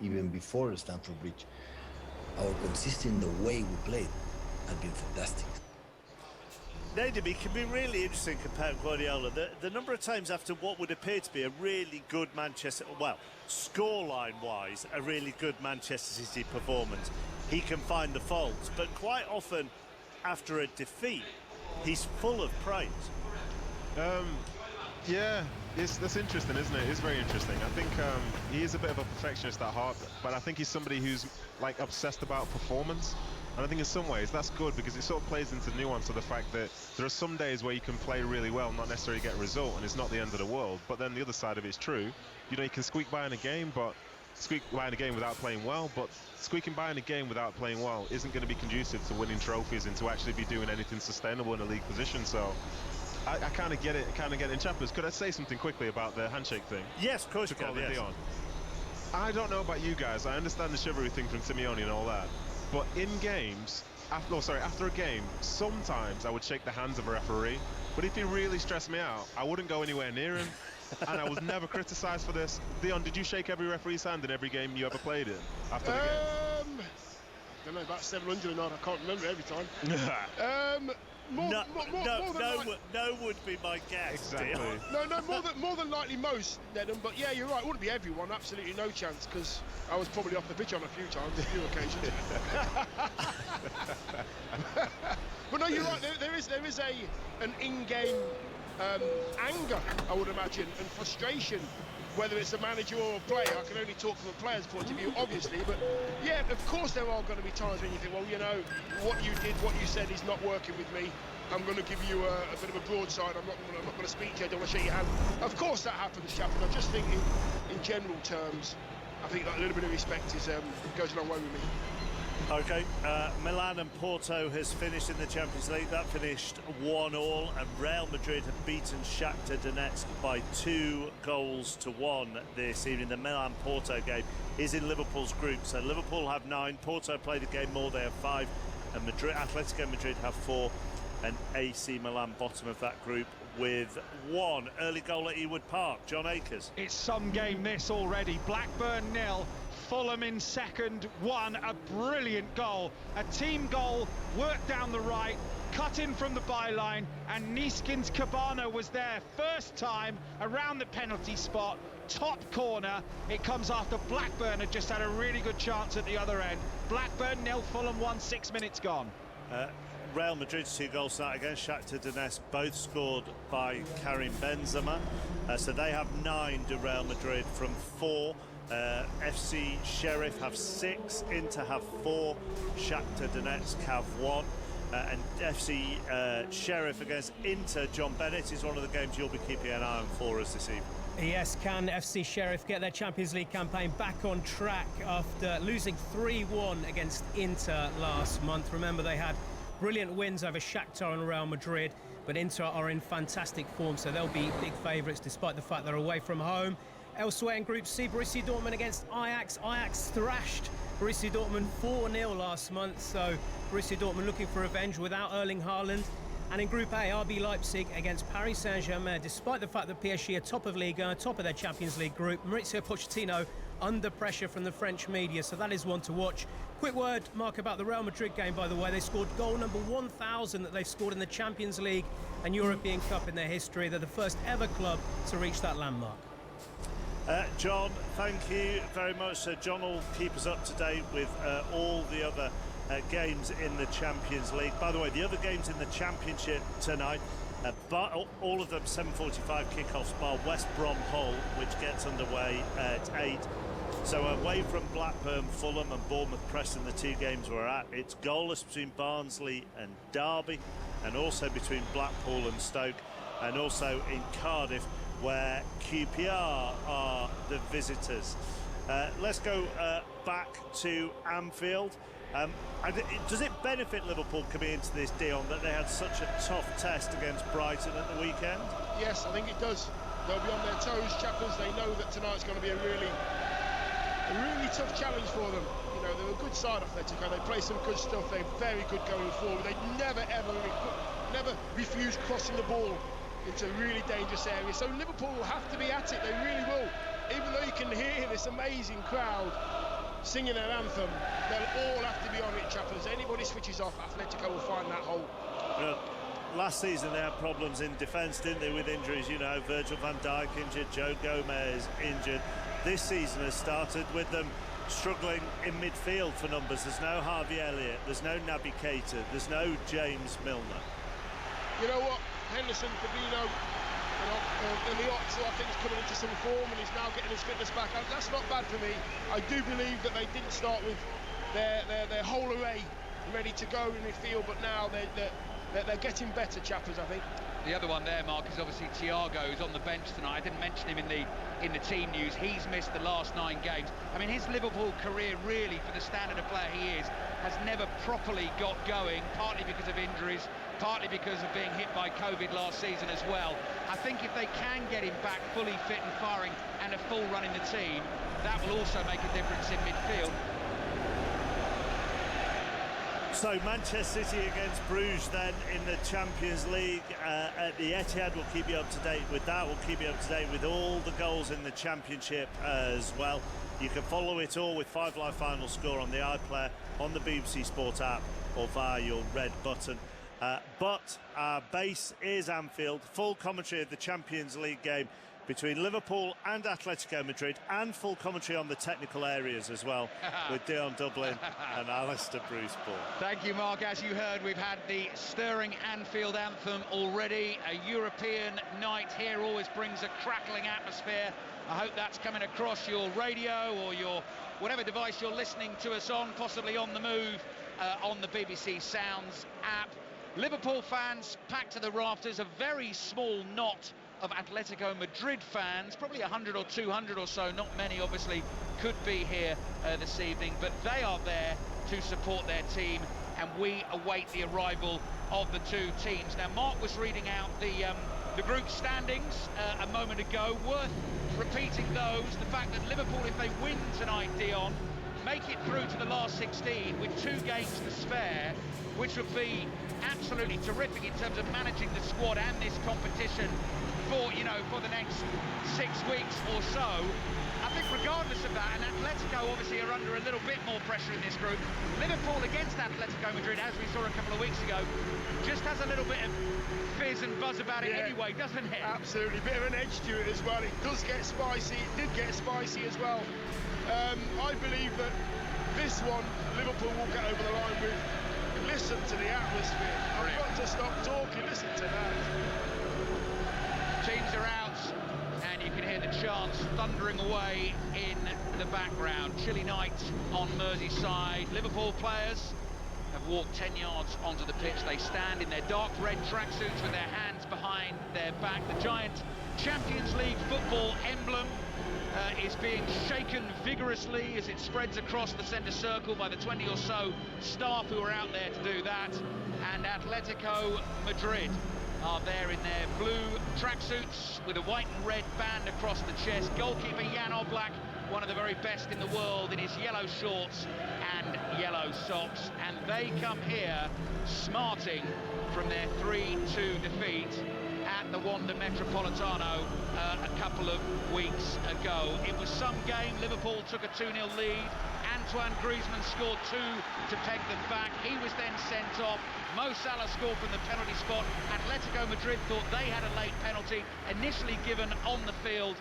even before Stamford Bridge, our consistent, the way we played, has been fantastic. Nadim, it can be really interesting compared to Guardiola. The number of times after what would appear to be a really good Manchester, well, scoreline-wise, a really good Manchester City performance, he can find the faults. But quite often, after a defeat, he's full of praise. Yeah, that's interesting, isn't it? It's very interesting. I think he is a bit of a perfectionist at heart, but I think he's somebody who's like obsessed about performance. And I think in some ways that's good, because it sort of plays into the nuance of the fact that there are some days where you can play really well, not necessarily get a result, and it's not the end of the world. But then the other side of it is true. You can squeak by in a game, without playing well, but squeaking by in a game without playing well isn't going to be conducive to winning trophies and to actually be doing anything sustainable in a league position. So I kind of get it, in Chappers. Could I say something quickly about the handshake thing? Yes, of course you can, yes. I don't know about you guys. I understand the chivalry thing from Simeone and all that. But in games, after a game, sometimes I would shake the hands of a referee. But if he really stressed me out, I wouldn't go anywhere near him. And I was never criticised for this. Dion, did you shake every referee's hand in every game you ever played in after the game? I don't know, about 700 or not. I can't remember every time. No would be my guess. Exactly. No, more than likely most, Nedham. But yeah, you're right. It wouldn't be everyone. Absolutely no chance, because I was probably off the pitch on a few times, a few occasions. But no, you're right. There is an in-game anger, I would imagine, and frustration whether it's a manager or a player. I can only talk from a player's point of view, obviously, but yeah, of course there are going to be times when you think, well, you know, what you did, what you said is not working with me. I'm going to give you a bit of a broadside. I'm not going to speak to you. I don't want to shake your hand. Of course that happens, Chappers. I just think in general terms, I think that a little bit of respect goes a long way with me. Okay, Milan and Porto has finished in the Champions League. That finished 1-1, and Real Madrid have beaten Shakhtar Donetsk by 2-1 this evening. The Milan-Porto game is in Liverpool's group, so Liverpool have 9, Porto played a game more, they have 5, and Atletico Madrid have 4, and AC Milan bottom of that group with 1. Early goal at Ewood Park, John Akers. It's some game this already. Blackburn 0. Fulham in second, 1, a brilliant goal, a team goal, worked down the right, cut in from the byline, and Niskin's Cabana was there first time around the penalty spot, top corner. It comes after Blackburn had just had a really good chance at the other end. Blackburn 0, Fulham 1, 6 minutes gone. Real Madrid's 2 goals tonight against Shakhtar Donetsk, both scored by Karim Benzema, so they have 9 to Real Madrid from 4. FC Sheriff have 6, Inter have 4, Shakhtar Donetsk have 1, and FC Sheriff against Inter, John Bennett, is one of the games you'll be keeping an eye on for us this evening. Yes, can FC Sheriff get their Champions League campaign back on track after losing 3-1 against Inter last month? Remember, they had brilliant wins over Shakhtar and Real Madrid, but Inter are in fantastic form, so they'll be big favourites despite the fact they're away from home. Elsewhere in Group C, Borussia Dortmund against Ajax. Ajax thrashed Borussia Dortmund 4-0 last month, so Borussia Dortmund looking for revenge without Erling Haaland. And in Group A, RB Leipzig against Paris Saint-Germain. Despite the fact that PSG are top of Liga, top of their Champions League group, Maurizio Pochettino under pressure from the French media, so that is one to watch. Quick word, Mark, about the Real Madrid game, by the way. They scored goal number 1,000 that they've scored in the Champions League and European Cup in their history. They're the first ever club to reach that landmark. John, thank you very much. John will keep us up to date with all the other games in the Champions League. By the way, the other games in the Championship tonight, but all of them 7:45 kickoffs, bar West Brom Hull, which gets underway at 8. So away from Blackburn, Fulham and Bournemouth Preston, the 2 games we're at, it's goalless between Barnsley and Derby, and also between Blackpool and Stoke, and also in Cardiff, where QPR are the visitors. Let's go back to Anfield. Does it benefit Liverpool coming into this deal that they had such a tough test against Brighton at the weekend? Yes, I think it does. They'll be on their toes, Chappers. They know that tonight's going to be a really tough challenge for them. You know, they're a good side, Atletico. They play some good stuff. They're very good going forward. They never refuse crossing the ball into really dangerous areas. So Liverpool will have to be at it. They really will. Even though you can hear this amazing crowd singing their anthem, they'll all have to be on it, Chappers. Anybody switches off, Atletico will find that hole. Last season they had problems in defence, didn't they, with injuries? You know, Virgil van Dijk injured, Joe Gomez injured. This season has started with them struggling in midfield for numbers. There's no Harvey Elliott, there's no Naby Keita, there's no James Milner. You know what? Henderson, Fabinho, and the Ox, I think, is coming into some form and he's now getting his fitness back. That's not bad for me. I do believe that they didn't start with their whole array ready to go in midfield, but now they're getting better, Chappers, I think. The other one there, Mark, is obviously Thiago, who's on the bench tonight. I didn't mention him in the team news. He's missed the last 9 games. I mean, his Liverpool career, really, for the standard of player he is, has never properly got going, partly because of injuries, partly because of being hit by COVID last season as well. I think if they can get him back fully fit and firing and a full run in the team, that will also make a difference in midfield. So Manchester City against Bruges then in the Champions League at the Etihad. We'll keep you up to date with that. We'll keep you up to date with all the goals in the Championship as well. You can follow it all with 5 Live final score on the iPlayer, on the BBC Sport app or via your red button. But our base is Anfield. Full commentary of the Champions League game between Liverpool and Atletico Madrid, and full commentary on the technical areas as well with Dion Dublin and Alistair Bruce Ball. Thank you, Mark. As you heard, we've had the stirring Anfield anthem already. A European night here always brings a crackling atmosphere. I hope that's coming across your radio or your whatever device you're listening to us on, possibly on the move, on the BBC Sounds app. Liverpool fans packed to the rafters, a very small knot of Atletico Madrid fans, probably 100 or 200 or so, not many obviously could be here this evening, but they are there to support their team, and we await the arrival of the two teams. Now, Mark was reading out the group standings a moment ago. Worth repeating those. The fact that Liverpool, if they win tonight, Dion, make it through to the last 16 with 2 games to spare, which would be absolutely terrific in terms of managing the squad and this competition for, you know, for the next 6 weeks or so. I think regardless of that, and Atletico obviously are under a little bit more pressure in this group, Liverpool against Atletico Madrid, as we saw a couple of weeks ago, just has a little bit of fizz and buzz about it anyway, doesn't it? Absolutely, bit of an edge to it as well. It does get spicy, it did get spicy as well. I believe that this one, Liverpool will get over the line with. Listen to the atmosphere. I've got to stop talking, listen to that. Teams are out, and you can hear the chants thundering away in the background. Chilly night on Merseyside. Liverpool players have walked 10 yards onto the pitch. They stand in their dark red tracksuits with their hands behind their back. The giant Champions League football emblem is being shaken vigorously as it spreads across the centre circle by the 20 or so staff who are out there to do that. And Atletico Madrid are there in their blue tracksuits with a white and red band across the chest. Goalkeeper Jan Oblak, one of the very best in the world, in his yellow shorts and yellow socks. And they come here smarting from their 3-2 defeat at the Wanda Metropolitano a couple of weeks ago. It was some game. Liverpool took a 2-0 lead. Antoine Griezmann scored 2 to peg them back. He was then sent off. Mo Salah scored from the penalty spot. Atletico Madrid thought they had a late penalty, initially given on the field,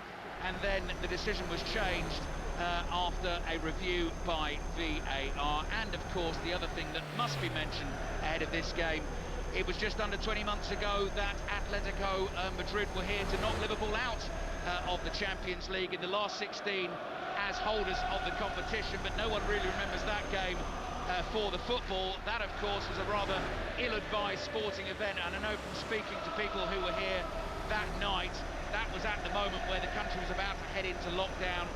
and then the decision was changed after a review by VAR. And of course, the other thing that must be mentioned ahead of this game, it was just under 20 months ago that Atletico Madrid were here to knock Liverpool out of the Champions League in the last 16 as holders of the competition, but no one really remembers that game for the football. That, of course, was a rather ill-advised sporting event, and I know from speaking to people who were here that night, that was at the moment where the country was about to head into lockdown.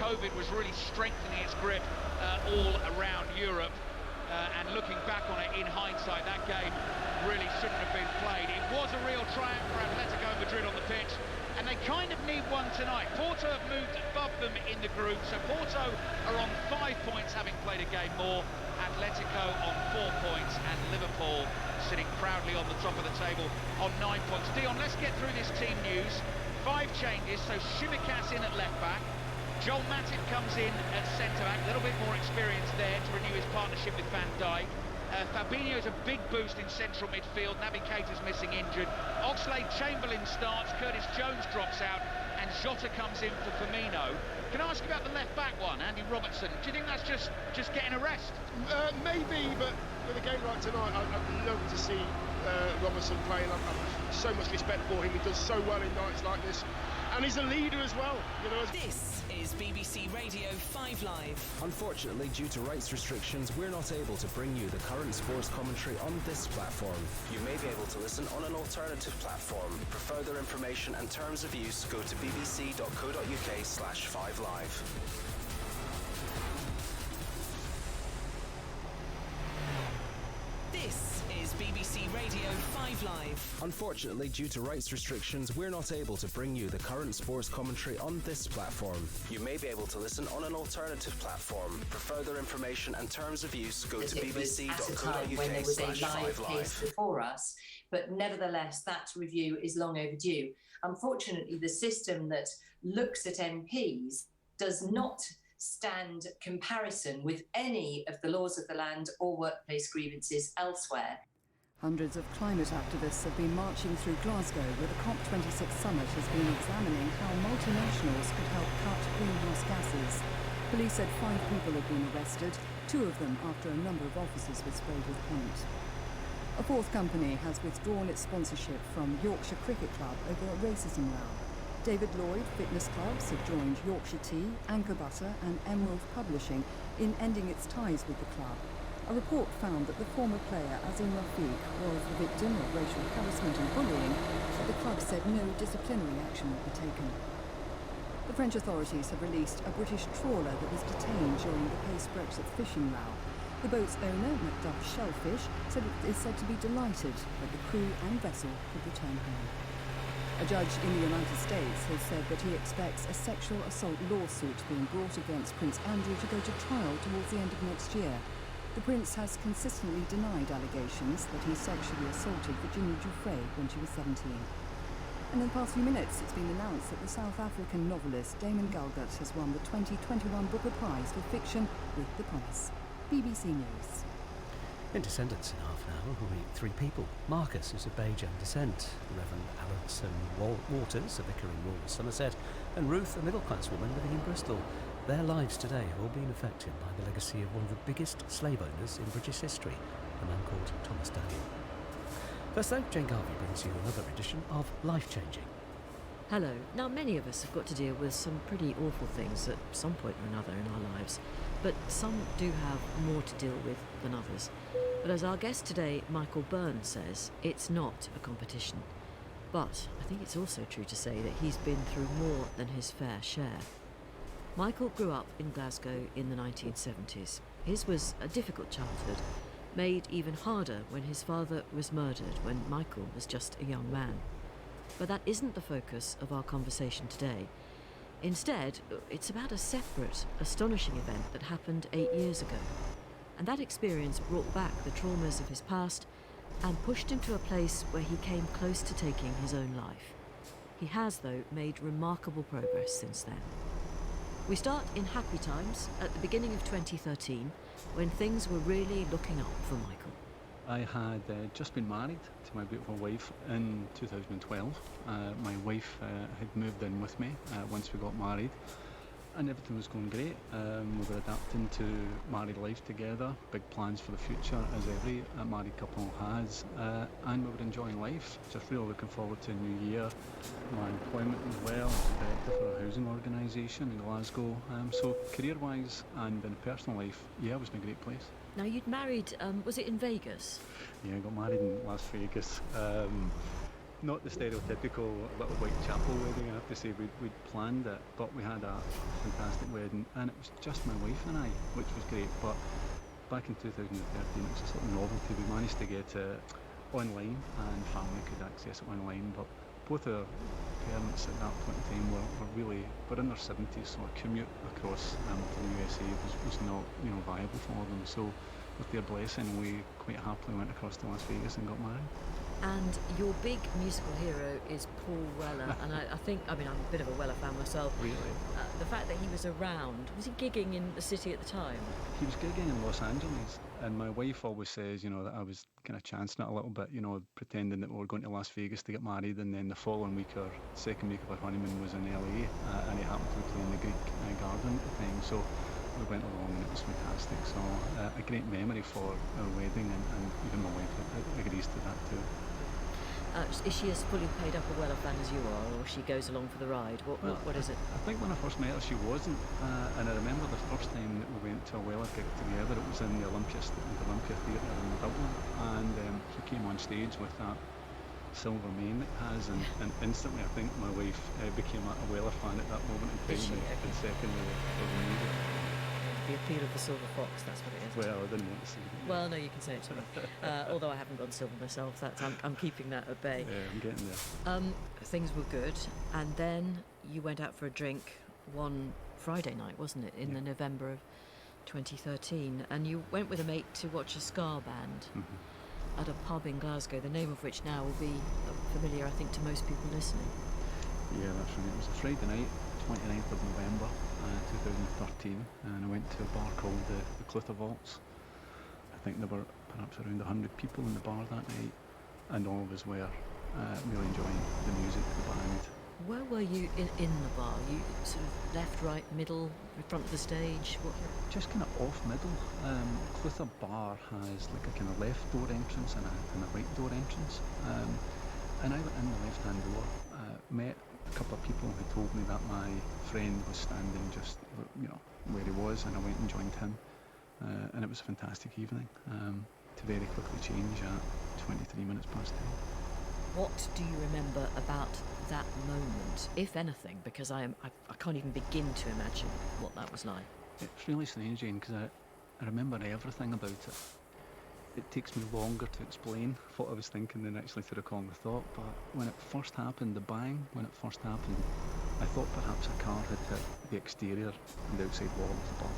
COVID was really strengthening its grip all around Europe. And looking back on it in hindsight, that game really shouldn't have been played. It was a real triumph for Atletico Madrid on the pitch, and they kind of need one tonight. Porto have moved above them in the group, so Porto are on 5 points, having played a game more. Atletico on 4 points, and Liverpool sitting proudly on the top of the table on 9 points. Dion, let's get through this team news. 5 changes, so Shimikas in at left-back. Joel Matip comes in at centre-back, a little bit more experience there to renew his partnership with Van Dijk. Fabinho's a big boost in central midfield. Naby Keita's missing injured. Oxlade-Chamberlain starts, Curtis Jones drops out, and Jota comes in for Firmino. Can I ask you about the left-back one, Andy Robertson? Do you think that's just getting a rest? Maybe, but with a game like tonight, I'd love to see Robertson playing. I've so much respect for him. He does so well in nights like this. And he's a leader as well. You know. This is BBC Radio 5 Live. Unfortunately, due to rights restrictions, we're not able to bring you the current sports commentary on this platform. You may be able to listen on an alternative platform. For further information and terms of use, go to bbc.co.uk/5live. This is BBC Radio 5 Live. Unfortunately, due to rights restrictions, we're not able to bring you the current sports commentary on this platform. You may be able to listen on an alternative platform. For further information and terms of use, go to bbc.co.uk/5live. Before us, but nevertheless, that review is long overdue. Unfortunately, the system that looks at MPs does not stand comparison with any of the laws of the land or workplace grievances elsewhere. Hundreds of climate activists have been marching through Glasgow, where the COP26 summit has been examining how multinationals could help cut greenhouse gases. Police said 5 people had been arrested, 2 of them after a number of officers were sprayed with paint. A 4th company has withdrawn its sponsorship from Yorkshire Cricket Club over a racism row. David Lloyd Fitness Clubs have joined Yorkshire Tea, Anchor Butter and Emerald Publishing in ending its ties with the club. A report found that the former player Azim Rafiq was the victim of racial harassment and bullying, but the club said no disciplinary action would be taken. The French authorities have released a British trawler that was detained during the post-Brexit fishing row. The boat's owner, Macduff Shellfish, is said to be delighted that the crew and vessel could return home. A judge in the United States has said that he expects a sexual assault lawsuit being brought against Prince Andrew to go to trial towards the end of next year. The prince has consistently denied allegations that he sexually assaulted Virginia Giuffre when she was 17. And in the past few minutes, it's been announced that the South African novelist Damon Galgut has won the 2021 Booker Prize for fiction with The Promise. BBC News. In Descendants in half an hour, we'll meet three people. Marcus, who's of Bajan descent, Reverend Alison Waters, a vicar in rural Somerset, and Ruth, a middle-class woman living in Bristol. Their lives today have all been affected by the legacy of one of the biggest slave owners in British history, a man called Thomas Daniel. First though, Jane Garvey brings you another edition of Life Changing. Hello. Now, many of us have got to deal with some pretty awful things at some point or another in our lives, but some do have more to deal with than others. But as our guest today, Michael Byrne, says, it's not a competition. But I think it's also true to say that he's been through more than his fair share. Michael grew up in Glasgow in the 1970s. His was a difficult childhood, made even harder when his father was murdered when Michael was just a young man. But that isn't the focus of our conversation today. Instead, it's about a separate, astonishing event that happened 8 years ago. And that experience brought back the traumas of his past and pushed him to a place where he came close to taking his own life. He has, though, made remarkable progress since then. We start in happy times at the beginning of 2013, when things were really looking up for Michael. I had just been married to my beautiful wife in 2012. My wife had moved in with me once we got married, and everything was going great. We were adapting to married life together, big plans for the future, as every married couple has, and we were enjoying life, just really looking forward to a new year. My employment as well, as a director for a housing organisation in Glasgow. So career-wise and in personal life, yeah, it was in a great place. Now, you'd married, was it in Vegas? Yeah, I got married in Las Vegas. Not the stereotypical little Whitechapel wedding, I have to say. We'd planned it, but we had a fantastic wedding, and it was just my wife and I, which was great. But back in 2013, it was a sort of novelty. We managed to get it online, and family could access it online, but both our parents at that point in time were in their 70s, so a commute across to the USA was not viable for them. So with their blessing, we quite happily went across to Las Vegas and got married. And your big musical hero is Paul Weller, and I think, I'm a bit of a Weller fan myself. Really? The fact that he was around, was he gigging in the city at the time? He was gigging in Los Angeles, and my wife always says, that I was kind of chancing it a little bit, pretending that we were going to Las Vegas to get married, and then the following week, or second week of our honeymoon was in LA, and he happened to be playing the Greek Garden at the time, so we went along and it was fantastic. So a great memory for our wedding, and even my wife agrees to that too. Is she as fully paid up a Weller fan as you are, or she goes along for the ride? What is it? I think when I first met her, she wasn't, and I remember the first time that we went to a Weller gig together, it was in the Olympia Theatre in Dublin, and he came on stage with that silver mane that he has, and instantly I think my wife became a Weller fan at that moment in time, and secondly for the music. The appeal of the silver fox, that's what it is. Well, I didn't want to say that. Well, no, you can say it to me. Although I haven't gone silver myself, I'm keeping that at bay. Yeah, I'm getting there. Things were good, and then you went out for a drink one Friday night, wasn't it, in the November of 2013, and you went with a mate to watch a ska band at a pub in Glasgow, the name of which now will be familiar, I think, to most people listening. Yeah, that's right. It was a Friday night, 29th of November 2013, and I went to a bar called the Clutha Vaults. I think there were perhaps around 100 people in the bar that night, and all of us were really enjoying the music, the band. Where were you in the bar? You sort of left, right, middle, in front of the stage? Just kind of off middle. Clutha Bar has like a kind of left door entrance and a right door entrance. And I went in the left hand door, met a couple of people who told me that my friend was standing just, where he was, and I went and joined him. And it was a fantastic evening, to very quickly change at 23 minutes past 10. What do you remember about that moment, if anything? Because I can't even begin to imagine what that was like. It's really strange, Jane, because I remember everything about it. It takes me longer to explain what I was thinking than actually to recall the thought, but when it first happened, the bang, when it first happened, I thought perhaps a car had hit the exterior and the outside wall of the bar.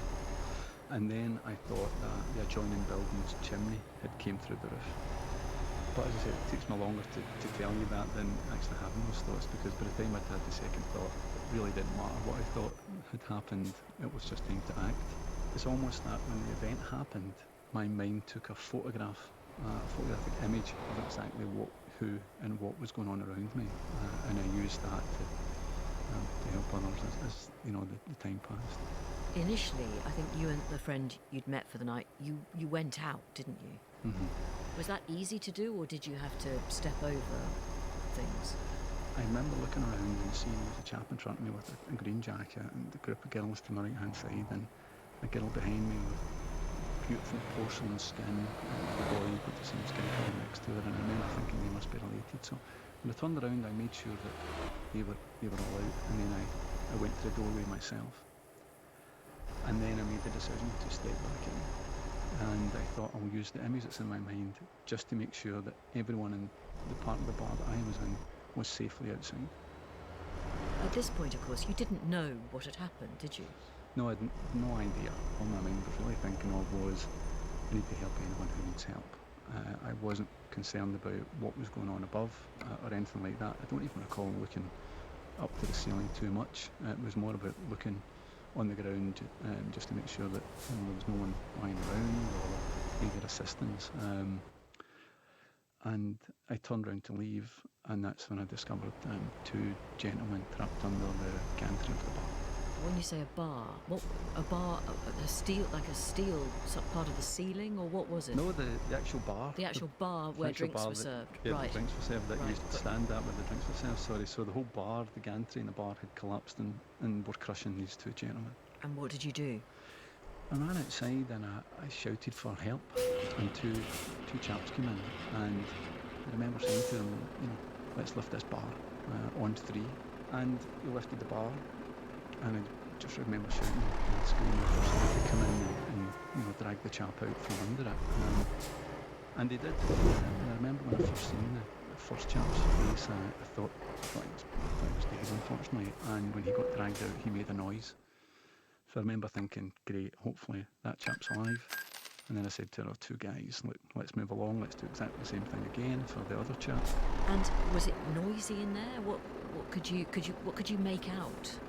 And then I thought that the adjoining building's chimney had came through the roof. But as I said, it takes me longer to tell you that than actually having those thoughts, because by the time I'd had the second thought, it really didn't matter what I thought had happened, it was just time to act. It's almost that when the event happened, my mind took a photographic image of exactly what, who and what was going on around me, and I used that to help others as the time passed. Initially, I think you and the friend you'd met for the night, you went out, didn't you? Mm-hmm. Was that easy to do, or did you have to step over things? I remember looking around and seeing there was a chap in front of me with a green jacket and a group of girls to my right hand side, and a girl behind me with beautiful porcelain skin, and a boy with the same skin colour next to her, and I remember thinking they must be related. So when I turned around, I made sure that they were all out, and then I went to the doorway myself. And then I made the decision to step back in. And I thought I'll use the image that's in my mind just to make sure that everyone in the part of the bar that I was in was safely outside. At this point, of course, you didn't know what had happened, did you? No, I had no idea. All my mind was really thinking of was, I need to help anyone who needs help. I wasn't concerned about what was going on above or anything like that. I don't even recall looking up to the ceiling too much. It was more about looking on the ground just to make sure that there was no one lying around or needed assistance. And I turned around to leave, and that's when I discovered two gentlemen trapped under the gantry of the bar. When you say a bar, what, a bar, a steel, like a steel part of the ceiling, or what was it? No, the actual bar. The actual bar where drinks were served. Yeah, right. The drinks were served that right. you used to stand at where the drinks were served, sorry. So the whole bar, the gantry in the bar had collapsed and were crushing these two gentlemen. And what did you do? I ran outside and I shouted for help, and two chaps came in, and I remember saying to them, let's lift this bar on three, and they lifted the bar, and I just remember shouting and screaming for someone to come in and drag the chap out from under it, and they did. And I remember when I first seen the first chap's face, I thought it was dead, unfortunately, and when he got dragged out, he made a noise. So I remember thinking, great, hopefully that chap's alive. And then I said to our two guys, look, let's move along, let's do exactly the same thing again for the other chap. And was it noisy in there? What could you make out?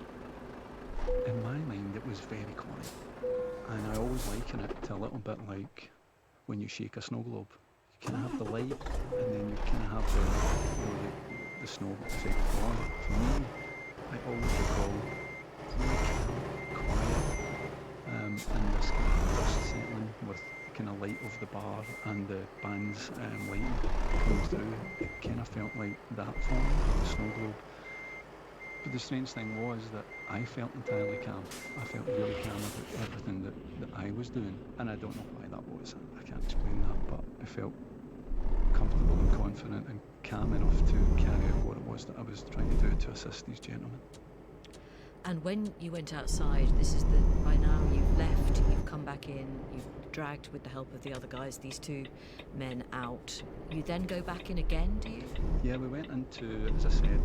In my mind, it was very quiet. And I always liken it to a little bit like when you shake a snow globe. You kind of have the light, and then you kind of have the snow effect falling. For me, I always recall and this kind of dust settling with kind of light of the bar and the band's lighting coming through. It kind of felt like that falling on the snow globe. But the strange thing was that I felt entirely calm. I felt really calm about everything that I was doing, and I don't know why that was. I can't explain that, but I felt comfortable and confident and calm enough to carry out what it was that I was trying to do to assist these gentlemen. And when you went outside, by now you've left, you've come back in, you've dragged, with the help of the other guys, these two men out. You then go back in again, do you? Yeah, we went into, as I said,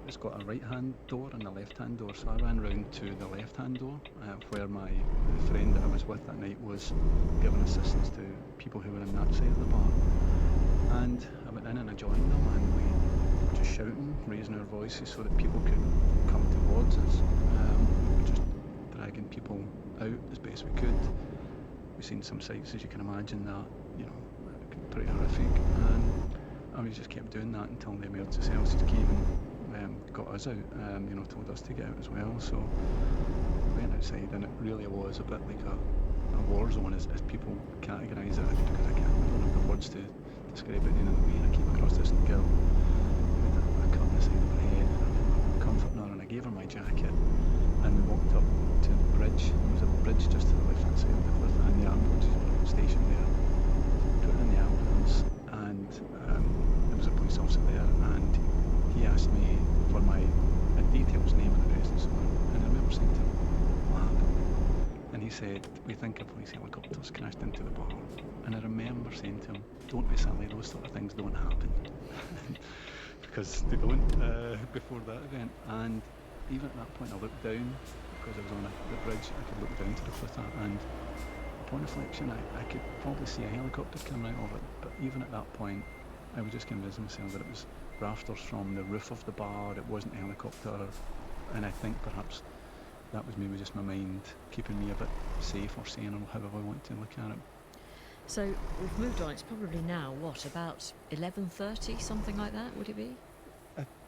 it's got a right-hand door and a left-hand door, so I ran round to the left-hand door, where the friend that I was with that night was giving assistance to people who were in that side of the bar. And I went in and I joined them, and we were just shouting, raising our voices so that people could come towards us. We were just dragging people out as best we could. We've seen some sights, as you can imagine, that, pretty horrific. And we just kept doing that until the emergency services came and got us out, told us to get out as well. So we went outside, and it really was a bit like a war zone, as people categorise it, because I don't have the words to describe it in any way. And I came across this girl with a cut in the side of her head, and I remember bridge. There was a bridge just to the left-hand side of the cliff, and the ambulances were stationed there. Put in the ambulance, and there was a police officer there, and he asked me for my details, name and address and so on. And I remember saying to him, "What happened?" And he said, "We think a police helicopter's crashed into the bar." And I remember saying to him, "Don't be silly, those sort of things don't happen." Because they don't before that event. And even at that point I looked down, because I was on the bridge, I could look down to the cliff, and upon reflection I could probably see a helicopter coming out of it, but even at that point I was just convincing myself that it was rafters from the roof of the bar, it wasn't a helicopter, and I think perhaps that was maybe just my mind keeping me a bit safe or sane, or however I want to look at it. So we've moved on. It's probably now, what, about 11:30, something like that, would it be?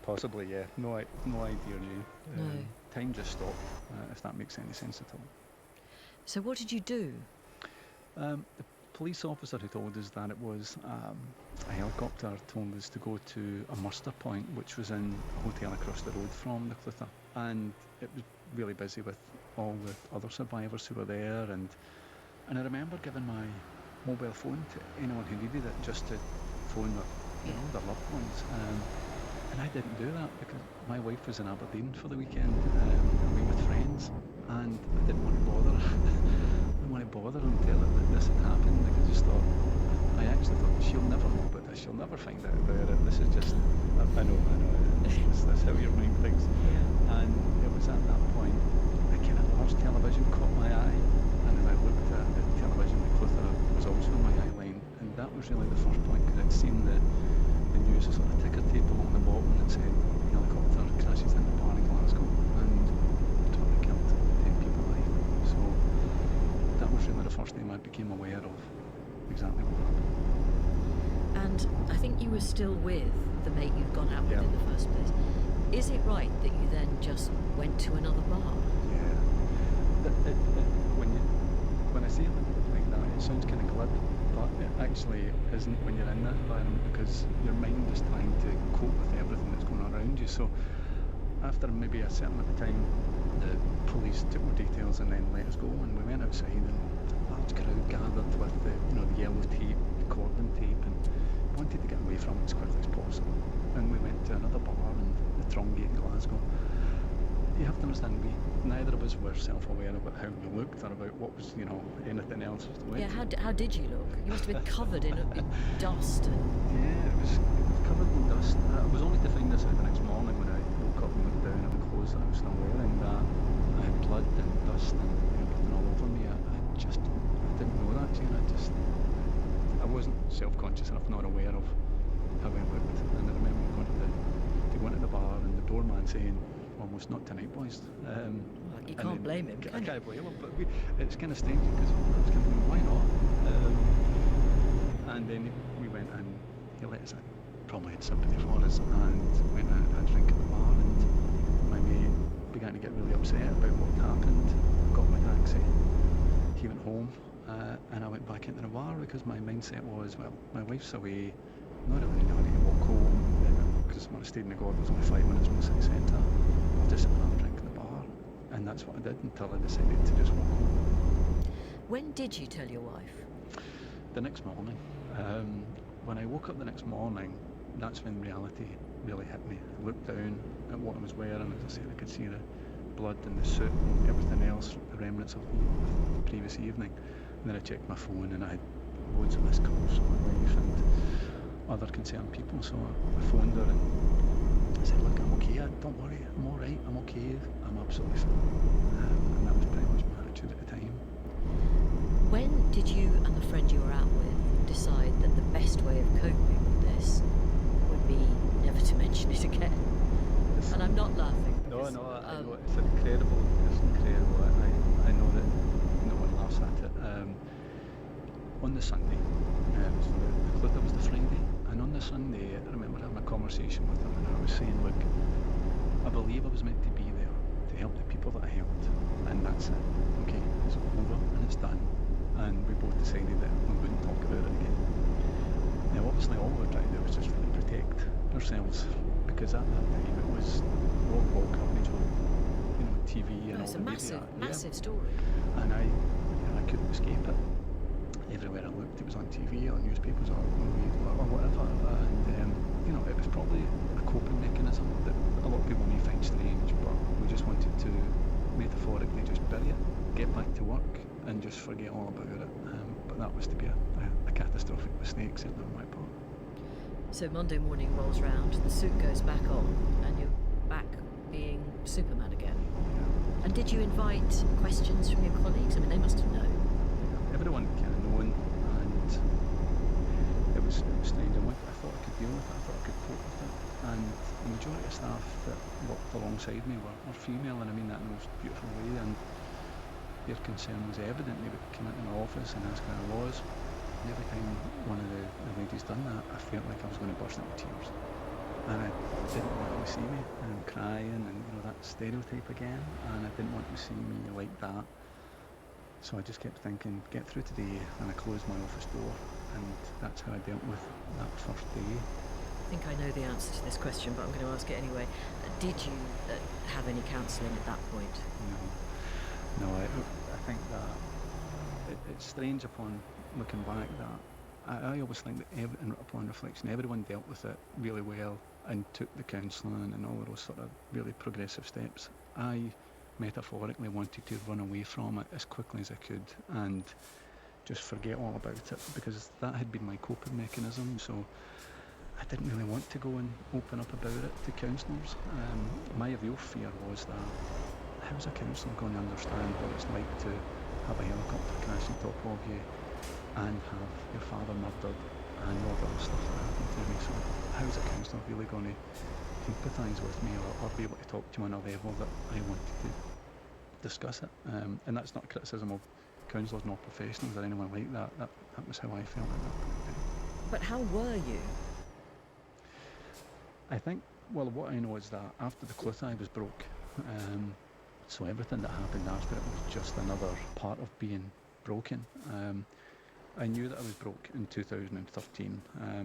Possibly, yeah. No idea, Jane. No. Time just stopped, if that makes any sense at all. So what did you do? The police officer who told us that it was a helicopter told us to go to a muster point, which was in a hotel across the road from the Clutha, and it was really busy with all the other survivors who were there, and I remember giving my mobile phone to anyone who needed it, just to phone their loved ones, and I didn't do that because my wife was in Aberdeen for the weekend, away with friends, and I didn't want to bother her and tell her that this had happened. Like, I actually thought, she'll never know about this, she'll never find out about it, this is just, I know, that's how your mind thinks. And it was at that point, a kind of large television caught my eye, and as I looked at the television, the Clutha was also in my eye line, and that was really the first point, because I'd seen the news, a sort of ticker tape along the bottom that said helicopter crashes in the bar in Glasgow, and totally killed 10 people alive. So that was really the first time I became aware of exactly what happened. And I think you were still with the mate you'd gone out with in the first place. Is it right that you then just went to another bar? Yeah. When I say it like that, it sounds kind of glib, but it actually isn't when you're in that environment, because your mind is trying to cope with everything that's going on around you. So after maybe a certain amount of time, the police took more details and then let us go, and we went outside, and a large crowd gathered with the yellow tape, the cordon tape, and wanted to get away from it as quickly as possible. And we went to another bar in the Trongate in Glasgow. You have to understand, neither of us were self-aware about how we looked or about what was, anything else. Yeah, how did you look? You must have been covered in dust. Yeah, it was covered in dust. It was only to find this out the next morning when I woke up and looked down at the clothes that I was still wearing, that I had blood and dust and everything all over me. I didn't know that, I wasn't self-conscious enough, not aware of how I looked. And I remember going to the bar and the doorman saying, "Almost not tonight, boys." You can't blame him, I can't blame him, but it's kind of strange because I was kind of, why not? And then we went and he let us in. Probably had sympathy for us, and went and had a drink at the bar, and my mate began to get really upset about what had happened. Got my taxi. He went home, and I went back into the bar because my mindset was, well, my wife's away, not really know I need to walk home, because when I stayed in the God was only 5 minutes from the city centre. I'll just have a drink in the bar, and that's what I did until I decided to just walk home. When did you tell your wife? The next morning. When I woke up the next morning, that's when reality really hit me. I looked down at what I was wearing, as I said, I could see the blood and the soot and everything else, the remnants of the previous evening. And then I checked my phone, and I had loads of missed calls from my wife and other concerned people, so I phoned her and I said, "Look, I'm okay, don't worry, I'm alright, I'm okay, I'm absolutely fine." And that was pretty much my attitude at the time. When did you and the friend you were out with decide that the best way of coping with this would be never to mention it again? And I'm not laughing. No, I know, it's incredible. I know that no one laughs at it. On the Sunday, so the Clutha was the Friday, and on the Sunday I remember having a conversation with him, and I was saying, look, I believe I was meant to be there to help the people that I helped, and that's it. Okay, it's over and it's done, and we both decided that we wouldn't talk about it again. Now obviously all we were trying to do was just really protect ourselves, because at that time it was wall coverage with TV and all It's the a massive, media. massive story. And I couldn't escape it. Everywhere I looked, it was on TV, on newspapers, or whatever. And it was probably a coping mechanism that a lot of people may find strange, but we just wanted to metaphorically just bury it, get back to work, and just forget all about it. But that was to be a catastrophic mistake, certainly on my part. So Monday morning rolls round, the suit goes back on, and you're back being Superman again. And did you invite questions from your colleagues? I mean, they must have known. Everyone kind of known, and it was strange. I thought I could deal with it, I thought I could cope with it. And the majority of staff that worked alongside me were female, and I mean that in the most beautiful way, and their concern was evident. They would come into my office and ask how I was. And every time one of the ladies done that, I felt like I was going to burst into tears. And I didn't want them to see me crying and that stereotype again, and I didn't want to see me like that. So I just kept thinking, get through today, and I closed my office door, and that's how I dealt with that first day. I think I know the answer to this question, but I'm going to ask it anyway. Did you have any counselling at that point? No, I think that it's strange upon looking back that I always think that upon reflection, everyone dealt with it really well and took the counselling and all of those sort of really progressive steps. I metaphorically wanted to run away from it as quickly as I could and just forget all about it, because that had been my coping mechanism. So I didn't really want to go and open up about it to counsellors. My real fear was that how's a counsellor going to understand what it's like to have a helicopter crash on top of you and have your father murdered and all the other stuff that happened to me? So how's a counsellor really going to empathise with me or be able to talk to me on a level that I wanted to discuss it? And that's not a criticism of counsellors nor professionals or anyone like that. That was how I felt at that point. But how were you? I think, well, what I know is that after the cloth eye was broke, so everything that happened after it was just another part of being broken. I knew that I was broke in 2013.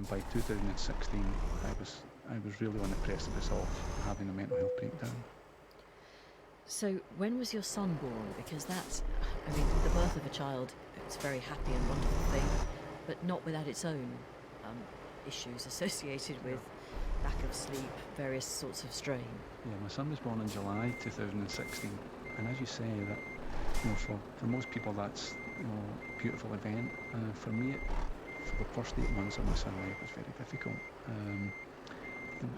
By 2016, I was really on the precipice of having a mental health breakdown. So when was your son born? Because that's, I mean, the birth of a child, it's a very happy and wonderful thing, but not without its own issues associated with lack of sleep, various sorts of strain. Yeah, my son was born in July 2016, and as you say, that for most people that's a beautiful event. For me, for the first 8 months of my son's life was very difficult.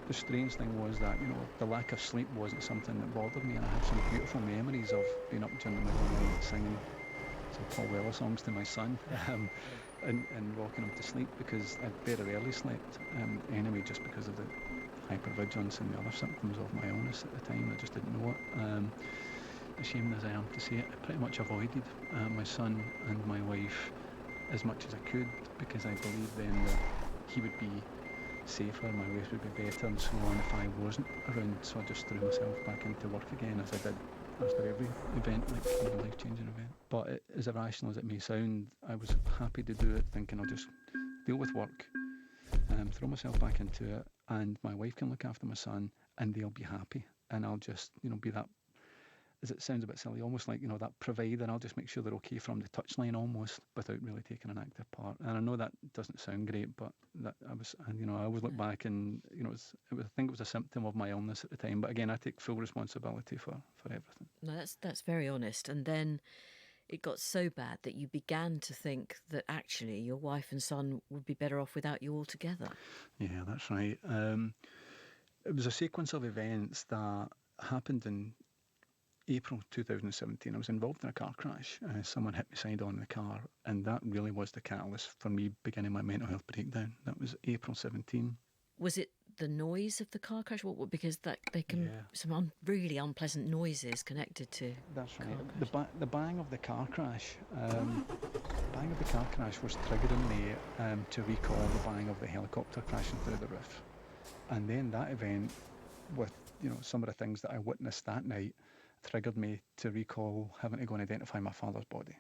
The strange thing was that the lack of sleep wasn't something that bothered me, and I have some beautiful memories of being up during the middle of the night singing some Paul Weller songs to my son. And rocking him to sleep, because I very rarely slept anyway, just because of the hypervigilance and the other symptoms of my illness at the time. I just didn't know it. Ashamed as I am to say it, I pretty much avoided my son and my wife as much as I could, because I believed then that he would be safer, my wife would be better and so on if I wasn't around. So I just threw myself back into work again, as I did after every event, like a life-changing event. But as irrational as it may sound, I was happy to do it, thinking I'll just deal with work, throw myself back into it, and my wife can look after my son, and they'll be happy, and I'll just, be that, as it sounds a bit silly, almost like, that provider. I'll just make sure they're okay from the touchline almost, without really taking an active part. And I know that doesn't sound great, but that I always look back and, I think it was a symptom of my illness at the time. But again, I take full responsibility for everything. No, that's very honest. And then it got so bad that you began to think that actually your wife and son would be better off without you altogether. Yeah, that's right. It was a sequence of events that happened in April 2017. I was involved in a car crash. Someone hit me side on in the car, and that really was the catalyst for me beginning my mental health breakdown. That was April 17. Was it the noise of the car crash? Because they can some really unpleasant noises connected to. That's right. The bang of the car crash. Bang of the car crash was triggering me to recall the bang of the helicopter crashing through the roof, and then that event, with some of the things that I witnessed that night, triggered me to recall having to go and identify my father's body.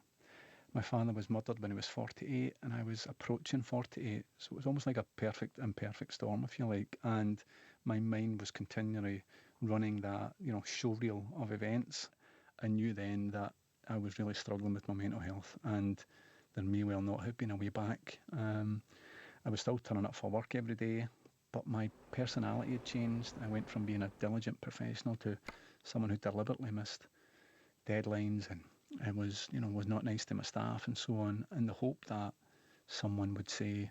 My father was murdered when he was 48, and I was approaching 48, so it was almost like a perfect imperfect storm, if you like, and my mind was continually running that, showreel of events, I knew then that I was really struggling with my mental health, and there may well not have been a way back. I was still turning up for work every day, but my personality had changed. I went from being a diligent professional to someone who deliberately missed deadlines and was not nice to my staff and so on, in the hope that someone would say,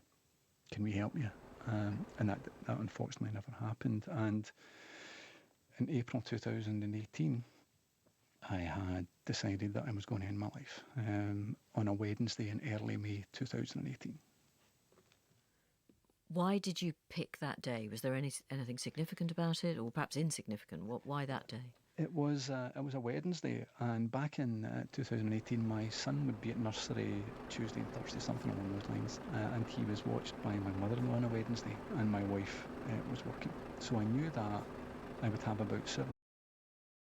"Can we help you?" And that unfortunately never happened. And in April 2018, I had decided that I was going to end my life on a Wednesday in early May 2018. Why did you pick that day? Was there anything significant about it, or perhaps insignificant? Why that day? It was a Wednesday, and back in 2018, my son would be at nursery Tuesday and Thursday, something along those lines, and he was watched by my mother-in-law on a Wednesday, and my wife was working. So I knew that I would have about 7